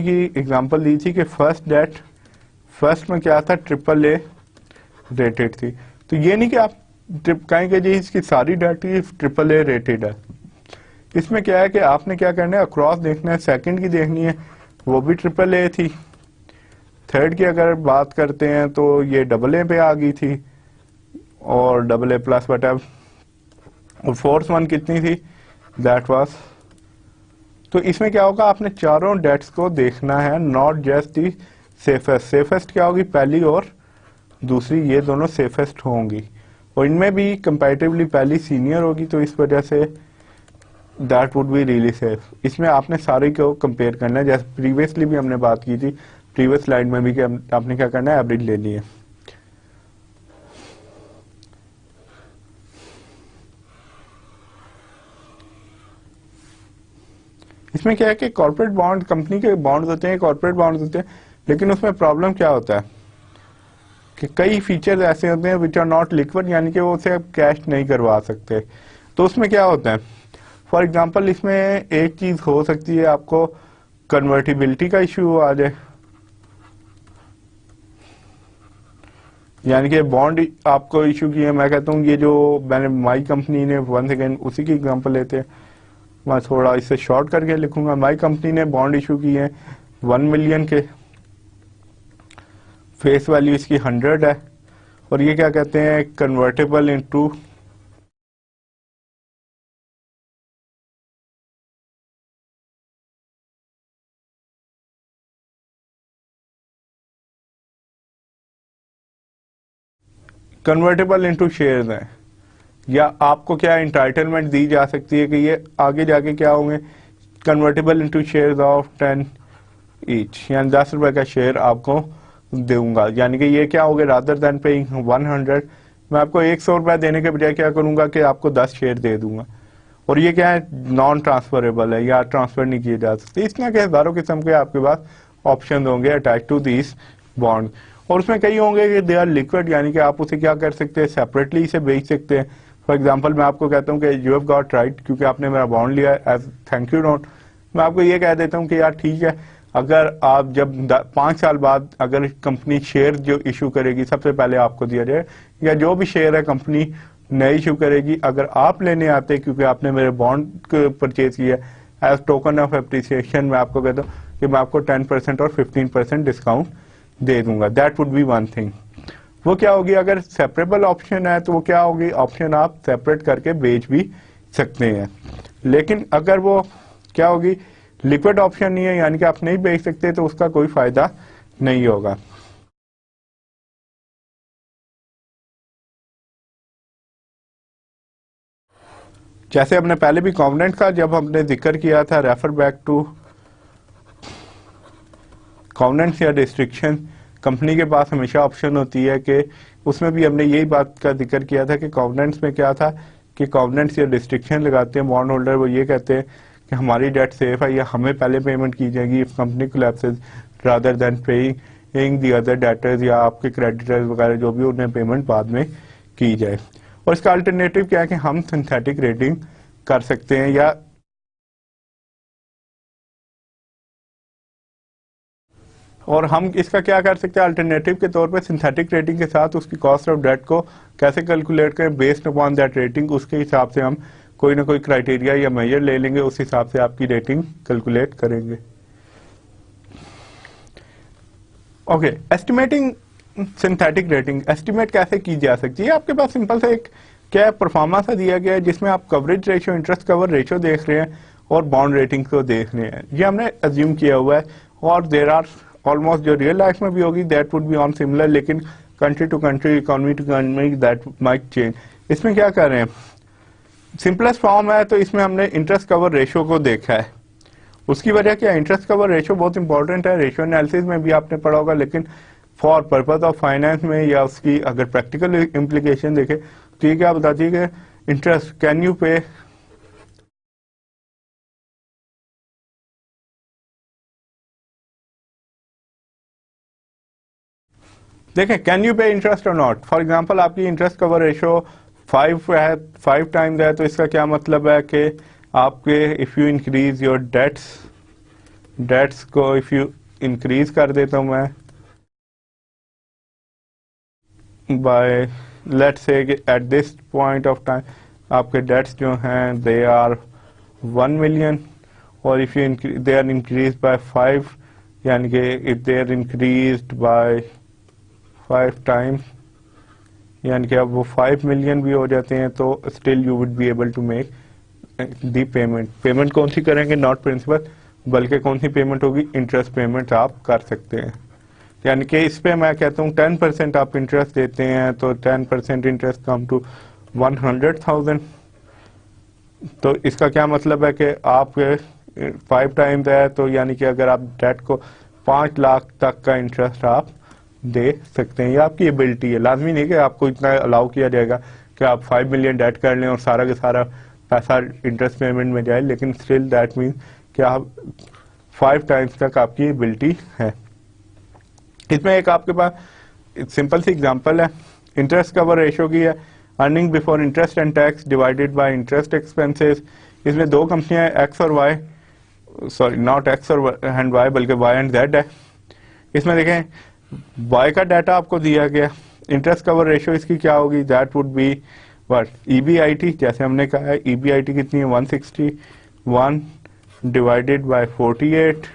की एग्जांपल दी थी कि फर्स्ट में क्या था, AAA रेटेड थी। तो ये नहीं कि आप कहेंगे जी इसकी सारी डेट ही AAA रेटेड है। इसमें क्या है कि आपने क्या करना है, अक्रॉस देखना है, सेकंड की देखनी है, वो भी AAA थी। थर्ड की अगर बात करते हैं तो ये AA पे आ गई थी और AA प्लस वट, और फोर्थ वन कितनी थी, दैट वाज। तो इसमें क्या होगा, आपने चारों डेट्स को देखना है, not just the safest. Safest क्या होगी, पहली और दूसरी, ये दोनों सेफेस्ट होंगी, और इनमें भी कंपैरेटिवली पहली सीनियर होगी, तो इस वजह say that would be really safe. इसमें आपने सारे को कंपेयर करना है, जैसे प्रीवियसली भी हमने बात की थी प्रीवियस स्लाइड में भी, कि आपने क्या करना है, एवरेज लेनी है। इसमें क्या है कि कॉर्पोरेट बॉन्ड, कंपनी के बॉन्ड होते हैं, कॉर्पोरेट बॉन्ड होते हैं, लेकिन उसमें प्रॉब्लम क्या होता है कि कई फीचर्स ऐसे होते हैं विच आर नॉट लिक्विड, यानी कि वो उसे आप कैश नहीं करवा सकते। तो उसमें क्या होता है, फॉर एग्जांपल इसमें एक चीज हो सकती है, आपको कन्वर्टिबिलिटी का इश्यू आ जाए, यानी कि बॉन्ड आपको इशू किया, मैं कहता हूँ ये जो मैंने माई कंपनी ने, वन सेकेंड उसी की एग्जांपल लेते हैं, मैं थोड़ा इसे शॉर्ट करके लिखूंगा। माई कंपनी ने बॉन्ड इशू किए हैं 1 मिलियन के, फेस वैल्यू इसकी 100 है, और ये क्या कहते हैं, कन्वर्टेबल इनटू शेयर्स हैं, या आपको क्या इंटाइटलमेंट दी जा सकती है कि ये आगे जाके क्या होंगे, convertible into shares of 10 each, यानी 10 रुपए का शेयर आपको दूंगा, यानी कि ये क्या होगा, रादर देन पेइंग 100, मैं आपको 100 रुपए देने के बजाय क्या करूंगा कि आपको 10 शेयर दे दूंगा, और ये क्या है, नॉन ट्रांसफरेबल है, या ट्रांसफर नहीं किए जा सकते। इस तरह के हजारों किस्म के आपके पास ऑप्शन होंगे अटैच टू दिस बॉन्ड, और उसमें कई होंगे कि दे आर लिक्विड, यानी कि आप उसे क्या कर सकते हैं, सेपरेटली इसे बेच सकते हैं। फॉर एग्जाम्पल मैं आपको कहता हूँ कि यू हैव गॉट राइट, क्योंकि आपने मेरा बॉन्ड लिया एज थैंक यू नोट, मैं आपको ये कह देता हूँ कि यार ठीक है, अगर आप जब 5 साल बाद अगर कंपनी शेयर जो इशू करेगी सबसे पहले आपको दिया जाए, या जो भी शेयर है कंपनी नई इशू करेगी, अगर आप लेने आते क्योंकि आपने मेरे बॉन्ड परचेज किया एज टोकन ऑफ एप्रिसिएशन, मैं आपको कहता हूँ कि मैं आपको 10% और 15% डिस्काउंट दे दूंगा, that would B one thing. वो क्या होगी, अगर सेपरेबल ऑप्शन है तो वो क्या होगी, ऑप्शन आप सेपरेट करके बेच भी सकते हैं, लेकिन अगर वो क्या होगी, लिक्विड ऑप्शन नहीं है, यानी कि आप नहीं बेच सकते, तो उसका कोई फायदा नहीं होगा। जैसे हमने पहले भी कॉवेनेंट का जब हमने जिक्र किया था, रेफर बैक टू कॉवेनेंट्स या रिस्ट्रिक्शन, कंपनी के पास हमेशा ऑप्शन होती है कि उसमें भी हमने यही बात का जिक्र किया था कि कॉवेनेंट्स में क्या था कि कॉवेनेंट्स या रिस्ट्रिक्शन लगाते हैं बॉन्ड होल्डर, वो ये कहते हैं कि हमारी डेट सेफ है, या हमें पहले पेमेंट की जाएगी if company collapses rather than paying the other debtors, या आपके क्रेडिटर्स वगैरह जो भी, उन्हें पेमेंट बाद में की जाए। और इसका अल्टरनेटिव क्या है कि हम सिंथेटिक रेटिंग कर सकते हैं, या और हम इसका क्या कर सकते हैं, अल्टरनेटिव के तौर पे सिंथेटिक रेटिंग के साथ उसकी कॉस्ट ऑफ डेट को कैसे कैलकुलेट करें, बेस्ड अपॉन दैट रेटिंग, उसके हिसाब से हम कोई ना कोई क्राइटेरिया या मेजर ले लेंगे, उस हिसाब से आपकी रेटिंग कैलकुलेट करेंगे। Okay, estimating synthetic rating, estimate कैसे की जा सकती है, आपके पास सिंपल से एक क्या परफॉर्मा सा दिया गया है, जिसमें आप coverage ratio, interest cover ratio देख रहे हैं और बॉन्ड रेटिंग को देख रहे हैं, ये हमने अज्यूम किया हुआ है, और देर आर ऑलमोस्ट जो रियल लाइफ में भी होगी that would be on similar, लेकिन country to country, economy to economy that might change. इसमें क्या कर रहे हैं, सिंपलेस्ट फॉर्म है, तो इसमें हमने इंटरेस्ट कवर रेशियो को देखा है। उसकी वजह क्या है, इंटरेस्ट कवर रेशियो बहुत इंपॉर्टेंट है, रेशियो एनालिसिस में भी आपने पढ़ा होगा, लेकिन फॉर पर्पज ऑफ फाइनेंस में या उसकी अगर प्रैक्टिकल इम्प्लीकेशन देखे तो ये क्या बताती है कि इंटरेस्ट कैन यू पे, देखें कैन यू पे इंटरेस्ट और नॉट। फॉर एग्जांपल आपकी इंटरेस्ट कवर रेशियो 5 है, 5 टाइम्स है, तो इसका क्या मतलब है कि आपके if you increase your debts को इफ यू इंक्रीज कर देता हूं मैं by let's say at this point of time आपके डेट्स जो हैं दे आर 1 मिलियन, और if you they are increase by 5, यानी कि if they are increased by 5 times, यानी कि अब वो 5 मिलियन भी हो जाते हैं, तो still you would be able to make the payment. Payment कौन सी करेंगे? नॉट प्रिंसिपल, बल्कि कौन सी पेमेंट होगी? इंटरेस्ट पेमेंट आप कर सकते हैं। यानी कि इस पे मैं कहता हूँ 10% आप इंटरेस्ट देते हैं, तो 10% इंटरेस्ट कम टू 100,000। तो इसका क्या मतलब है कि आप 5 टाइम्स है, तो यानी कि अगर आप डेट को 5 लाख तक का इंटरेस्ट आप दे सकते हैं। ये आपकी एबिलिटी है, लाजमी नहीं कि आपको इतना अलाउ किया जाएगा कि आप 5 मिलियन डेट कर लें और सारा का सारा पैसा इंटरेस्ट पेमेंट में जाए, लेकिन स्टिल दैट मीन्स कि आप 5 टाइम्स तक आपकी एबिलिटी है। इसमें एक आपके पास सिंपल सी एग्जांपल है, इंटरेस्ट कवर रेशो की है, earning before interest and tax divided by interest expenses. इसमें दो कंपनियां एक्स और वाई, सॉरी नॉट एक्स और एंड वाई बल्कि वाई एंड जेड है। इसमें देखें वाई का डाटा आपको दिया गया, इंटरेस्ट कवर रेशो इसकी क्या होगी? That would be what? EBIT, जैसे हमने कहा है ईबीआईटी कितनी है? 161 divided by 48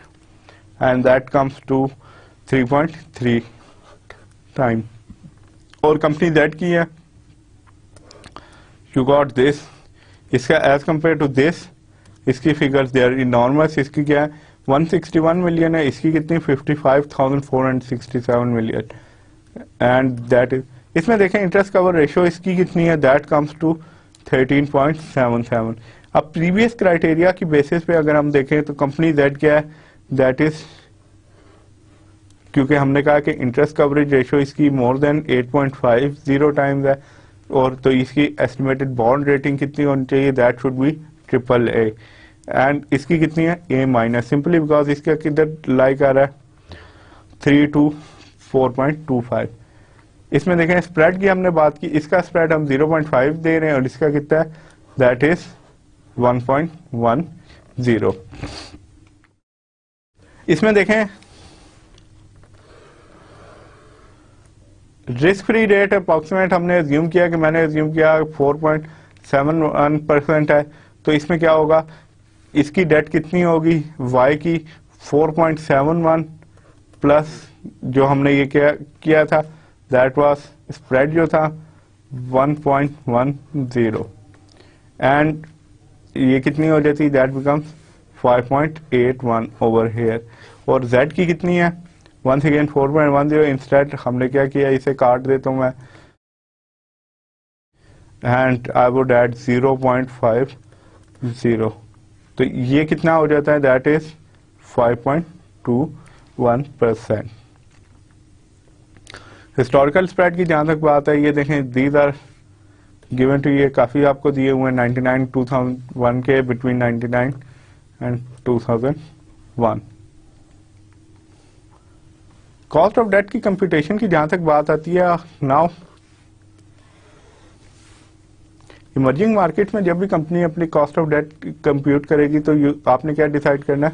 and that comes to 3.3 time. और कंपनी जेड की है, यू गॉट दिस, इसका एज कंपेयर टू दिस इसकी फिगर्स दे आर इनॉर्मस। इसकी क्या है? 161 मिलियन है, इसकी कितनी? 55,467 मिलियन, एंड दैट इज, इसमें देखें इंटरेस्ट कवर रेशो इसकी कितनी है? That comes to 13.77। अब प्रीवियस क्राइटेरिया की बेसिस पे अगर हम देखें तो कंपनी जेड क्या है? दैट इज, क्योंकि हमने कहा कि इंटरेस्ट कवरेज रेशो इसकी मोर देन 8.50 टाइम्स है, और तो इसकी एस्टिमेटेड बॉन्ड रेटिंग कितनी होनी चाहिए? That should be AAA, and इसकी कितनी है? A-, सिंपली बिकॉज इसका किधर लाइक आ रहा है? 3 to 4.25। इसमें देखें स्प्रेड की हमने बात की, इसका स्प्रेड हम 0.5 दे रहे हैं और इसका कितना है? That is 1.10। इसमें देखें रिस्क फ्री रेट अप्रोक्सीमेट हमने एज्यूम किया, कि मैंने एज्यूम किया 4.71% है, तो इसमें क्या होगा? इसकी डेट कितनी होगी? वाई की 4.71 प्लस जो हमने ये किया था दैट वाज स्प्रेड जो था 1.10, एंड ये कितनी हो जाती? That becomes 5.81 over here. और जेड की कितनी है? Once again 4.10। इंस्टेड हमने क्या किया? इसे काट देता हूं मैं, एंड आई वुड एड 0.50, तो ये कितना हो जाता है? That is 5.21%। हिस्टोरिकल स्प्रेड की जहां तक बात है, ये देखें दीज आर गिवन टू, ये काफी आपको दिए हुए हैं 99 2001 के, between 99 and 2001। Cost of debt की कंप्यूटेशन की जहां तक बात आती है, नाउ इमर्जिंग मार्केट में जब भी कंपनी अपनी कॉस्ट ऑफ डेट कंप्यूट करेगी तो आपने क्या डिसाइड करना है?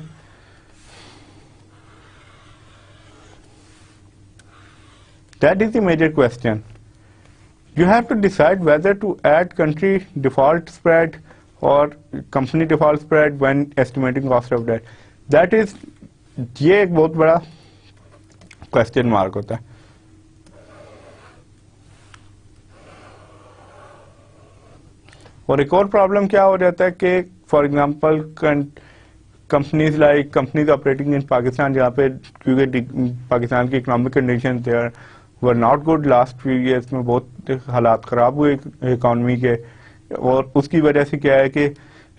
That is the major question. You have to decide whether to add country default spread और company default spread when estimating cost of debt. That is, ये एक बहुत बड़ा क्वेश्चन मार्क होता है। और एक और प्रॉब्लम क्या हो जाता है कि for example companies like companies operating in Pakistan, जहाँ पे क्योंकि पाकिस्तान की economic condition there were not good last few years में, बहुत हालात ख़राब हुए इकॉनमी के, और उसकी वजह से क्या है कि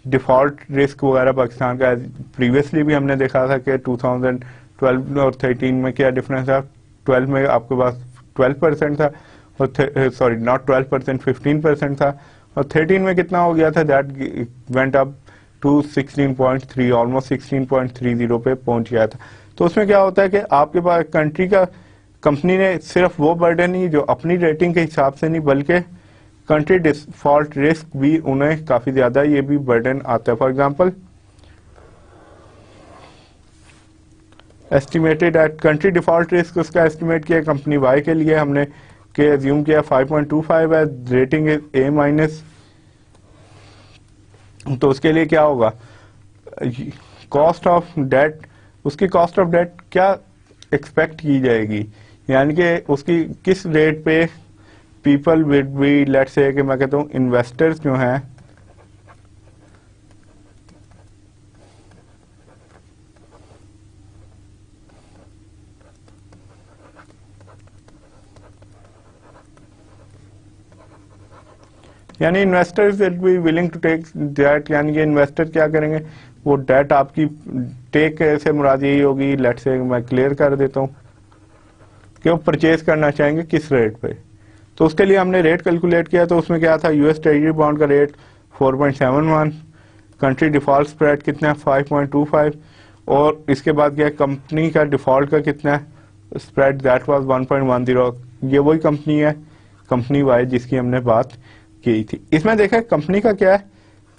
डिफ़ॉल्ट रिस्क वगैरह पाकिस्तान का, प्रीवियसली भी हमने देखा था कि 2012 और 13 में क्या डिफरेंस था। 12 में आपके पास 12% था, और सॉरी नॉट 12%, 15% था, और 13 में कितना हो गया था? That went up to 16.3, almost 16.30 पे पहुंच गया था। तो उसमें क्या होता है कि आपके पास कंट्री का, कंपनी ने सिर्फ वो बर्डन नहीं जो अपनी रेटिंग के हिसाब से नहीं, बल्कि कंट्री डिफॉल्ट रिस्क भी उन्हें काफी ज्यादा ये भी बर्डन आता है। For example estimated at country default risk, उसका एस्टिमेट किया कंपनी वाई के लिए हमने के एज्यूम किया 5.25 है, रेटिंग ए माइनस, तो उसके लिए क्या होगा, कॉस्ट ऑफ डेट, उसकी कॉस्ट ऑफ डेट क्या एक्सपेक्ट की जाएगी, यानी कि उसकी किस रेट पे people will be, let's say कि मैं कहता हूँ इन्वेस्टर्स जो हैं यानी investors will be willing to take debt, यानी कि इन्वेस्टर क्या करेंगे, वो डेट आपकी टेक से मुराद यही होगी, लेट्स से मैं क्लियर कर देता हूँ कि वो परचेज करना चाहेंगे किस रेट पे। तो उसके लिए हमने रेट कैलकुलेट किया, तो उसमें क्या था, यूएस ट्रेजरी बॉन्ड का रेट 4.71, कंट्री डिफॉल्ट स्प्रेड कितना है 5.25, और इसके बाद क्या कंपनी का डिफॉल्ट का कितना है स्प्रेड, दैट वाज 1.10। ये वही कंपनी है, कंपनी वाई जिसकी हमने बात की थी। इसमें देखा कंपनी का क्या है,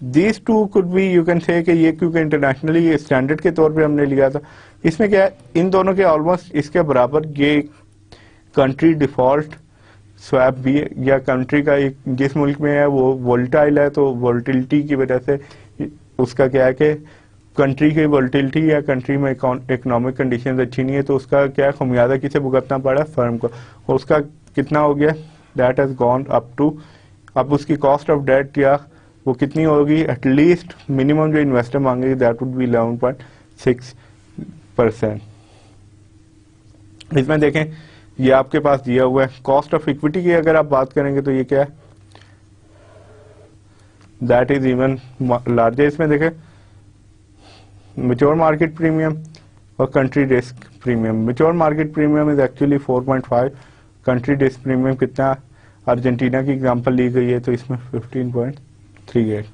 these two could be, you can say कि ये क्योंकि इंटरनेशनली स्टैंडर्ड के तौर पे हमने लिया था, इसमें क्या है, इन दोनों के ऑलमोस्ट इसके बराबर ये कंट्री डिफॉल्ट स्वैप भी है, या कंट्री का एक जिस मुल्क में है वो वोल्टाइल है, तो वोल्टिलिटी की वजह से उसका क्या है कि कंट्री की वोल्टिलिटी या कंट्री में इकोनॉमिक कंडीशंस अच्छी नहीं है, तो उसका क्या खमियाजा किसे भुगतना पड़ा, फर्म को, और उसका कितना हो गया, that has gone up to, अब उसकी कॉस्ट ऑफ डेट या वो कितनी होगी, एटलीस्ट मिनिमम जो इन्वेस्टर मांगेगी दैट वुड बी 11.6%। इसमें देखें ये आपके पास दिया हुआ है, कॉस्ट ऑफ इक्विटी की अगर आप बात करेंगे तो ये क्या है, दैट इज इवन लार्जर। इसमें देखें मैच्योर मार्केट प्रीमियम और country risk premium, mature market premium is actually 4.5, country risk premium कितना, अर्जेंटीना की एग्जांपल ली गई है तो इसमें 15.38।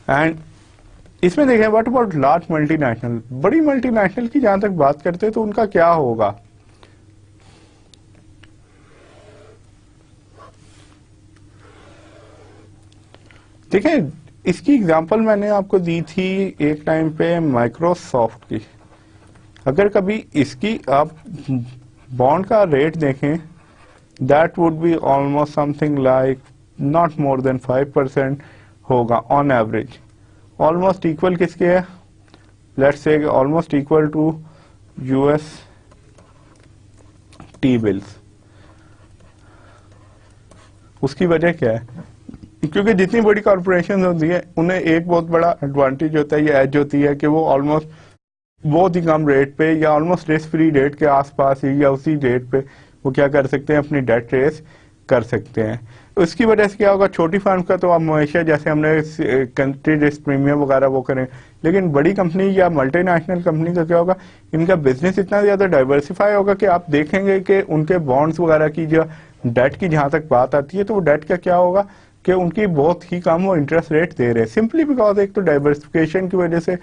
एंड इसमें देखें व्हाट अबाउट लार्ज मल्टीनेशनल, बड़ी मल्टीनेशनल की जहां तक बात करते हैं तो उनका क्या होगा, देखें इसकी एग्जांपल मैंने आपको दी थी एक टाइम पे माइक्रोसॉफ्ट की। अगर कभी इसकी आप बॉन्ड का रेट देखें, that would be almost something like not more than 5% होगा ऑन एवरेज, ऑलमोस्ट इक्वल किसके है, let's say almost equal to US T bills. उसकी वजह क्या है, क्योंकि जितनी बड़ी कॉर्पोरेशन होती है उन्हें एक बहुत बड़ा एडवांटेज होता है या एज होती है कि वो ऑलमोस्ट बहुत ही कम रेट पे या ऑलमोस्ट रिस्क फ्री रेट के आसपास ही या उसी रेट पे वो क्या कर सकते हैं, अपनी डेट रेस कर सकते हैं। उसकी वजह से क्या होगा, छोटी फर्म का तो आप हमेशा जैसे हमने कंट्री रिस्क प्रीमियम वगैरह वो करें, लेकिन बड़ी कंपनी या मल्टीनेशनल कंपनी का क्या होगा, इनका बिजनेस इतना ज्यादा डाइवर्सिफाई होगा कि आप देखेंगे कि उनके बॉन्ड्स वगैरह की जो डेट की जहां तक बात आती है तो वो डेट का क्या होगा कि उनकी बहुत ही कम वो इंटरेस्ट रेट दे रहे हैं, सिंपली बिकॉज एक तो डाइवर्सिफिकेशन की वजह से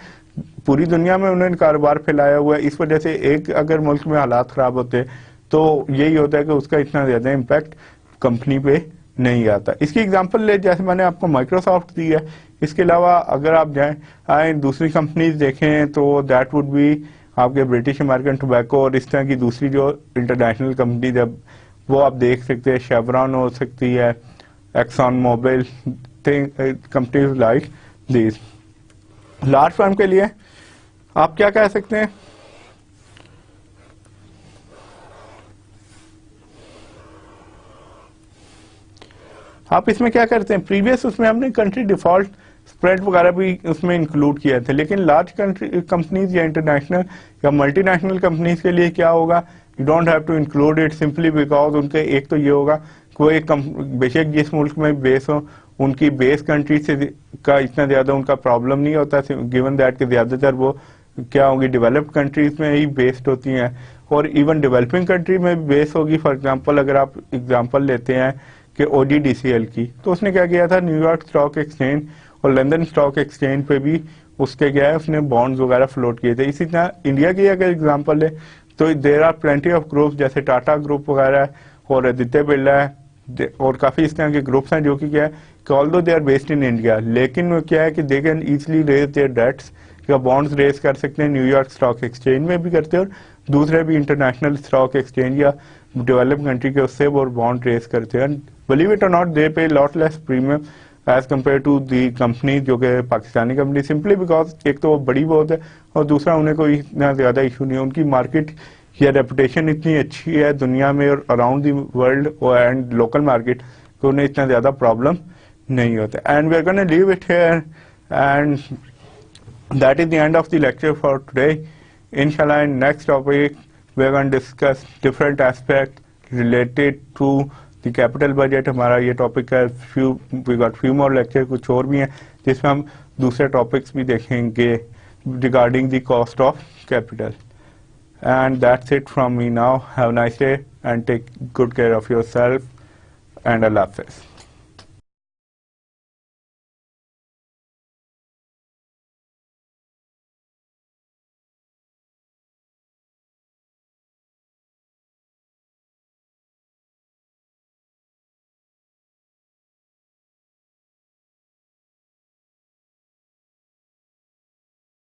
पूरी दुनिया में उन्होंने कारोबार फैलाया हुआ है। इस वजह से एक अगर मुल्क में हालात खराब होते तो यही होता है कि उसका इतना ज्यादा इम्पैक्ट कंपनी पे नहीं आता। इसकी एग्जांपल ले, जैसे मैंने आपको माइक्रोसॉफ्ट दी है, इसके अलावा अगर आप जाएं आए दूसरी कंपनीज देखें तो दैट वुड बी आपके ब्रिटिश अमेरिकन टोबैको और इस तरह की दूसरी जो इंटरनेशनल कंपनीज है वो आप देख सकते हैं, शेवरॉन हो सकती है, Exxon Mobil, companies like this. Large firm के लिए आप क्या कह सकते हैं, आप इसमें क्या करते हैं, प्रीवियस उसमें हमने कंट्री डिफॉल्ट स्प्रेड वगैरह भी उसमें इंक्लूड किया थे, लेकिन लार्ज कंपनीज या इंटरनेशनल या मल्टीनेशनल कंपनीज के लिए क्या होगा, you don't have to include it simply because उनके एक तो ये होगा कि वो एक बेशक जिस मुल्क में बेस हो उनकी बेस कंट्री से का इतना ज्यादा उनका प्रॉब्लम नहीं होता, गिवन दैट कि ज्यादातर वो क्या होंगी डेवलप्ड कंट्रीज में ही बेस्ड होती हैं और इवन डेवलपिंग कंट्री में बेस होगी। फॉर एग्जांपल अगर आप एग्जांपल लेते हैं कि OGDCL की, तो उसने क्या किया था, न्यूयॉर्क स्टॉक एक्सचेंज और लंदन स्टॉक एक्सचेंज पे भी उसके क्या है उसने बॉन्ड्स वगैरह फ्लोट किए थे। इसी तरह इंडिया की अगर एग्जांपल ले तो there are plenty of groups जैसे टाटा ग्रुप वगैरह और आदित्य बिरला है और काफी इस तरह के ग्रुप्स हैं जो कि क्या है कि although they are based in India, लेकिन वो क्या है कि they can easily raise their debts का बॉन्ड्स रेस कर सकते हैं, न्यूयॉर्क स्टॉक एक्सचेंज में भी करते हैं और दूसरे भी इंटरनेशनल स्टॉक एक्सचेंज या डेवलप कंट्री के उससे वो बॉन्ड रेस करते हैं। बिलीव इट और not, they pay lot less premium as compare to the company जो कि पाकिस्तानी कंपनी, सिंपली बिकॉज एक तो वो बड़ी बहुत है और दूसरा उन्हें कोई इतना ज़्यादा इशू नहीं है, उनकी मार्केट या रेपुटेशन इतनी अच्छी है दुनिया में और around the world and local market कि उन्हें इतना ज़्यादा प्रॉब्लम नहीं होता। And we are gonna leave it here and that is the end of the lecture for today. इंशाल्लाह in next topic we are going to discuss different aspects related to the capital budget। हमारा ये topic है, we got few more lecture, कुछ और भी हैं जिसमें हम दूसरे टॉपिक्स भी देखेंगे regarding the cost of capital। And that's it from me now. Have a nice day and take good care of yourself and Allah Hafiz।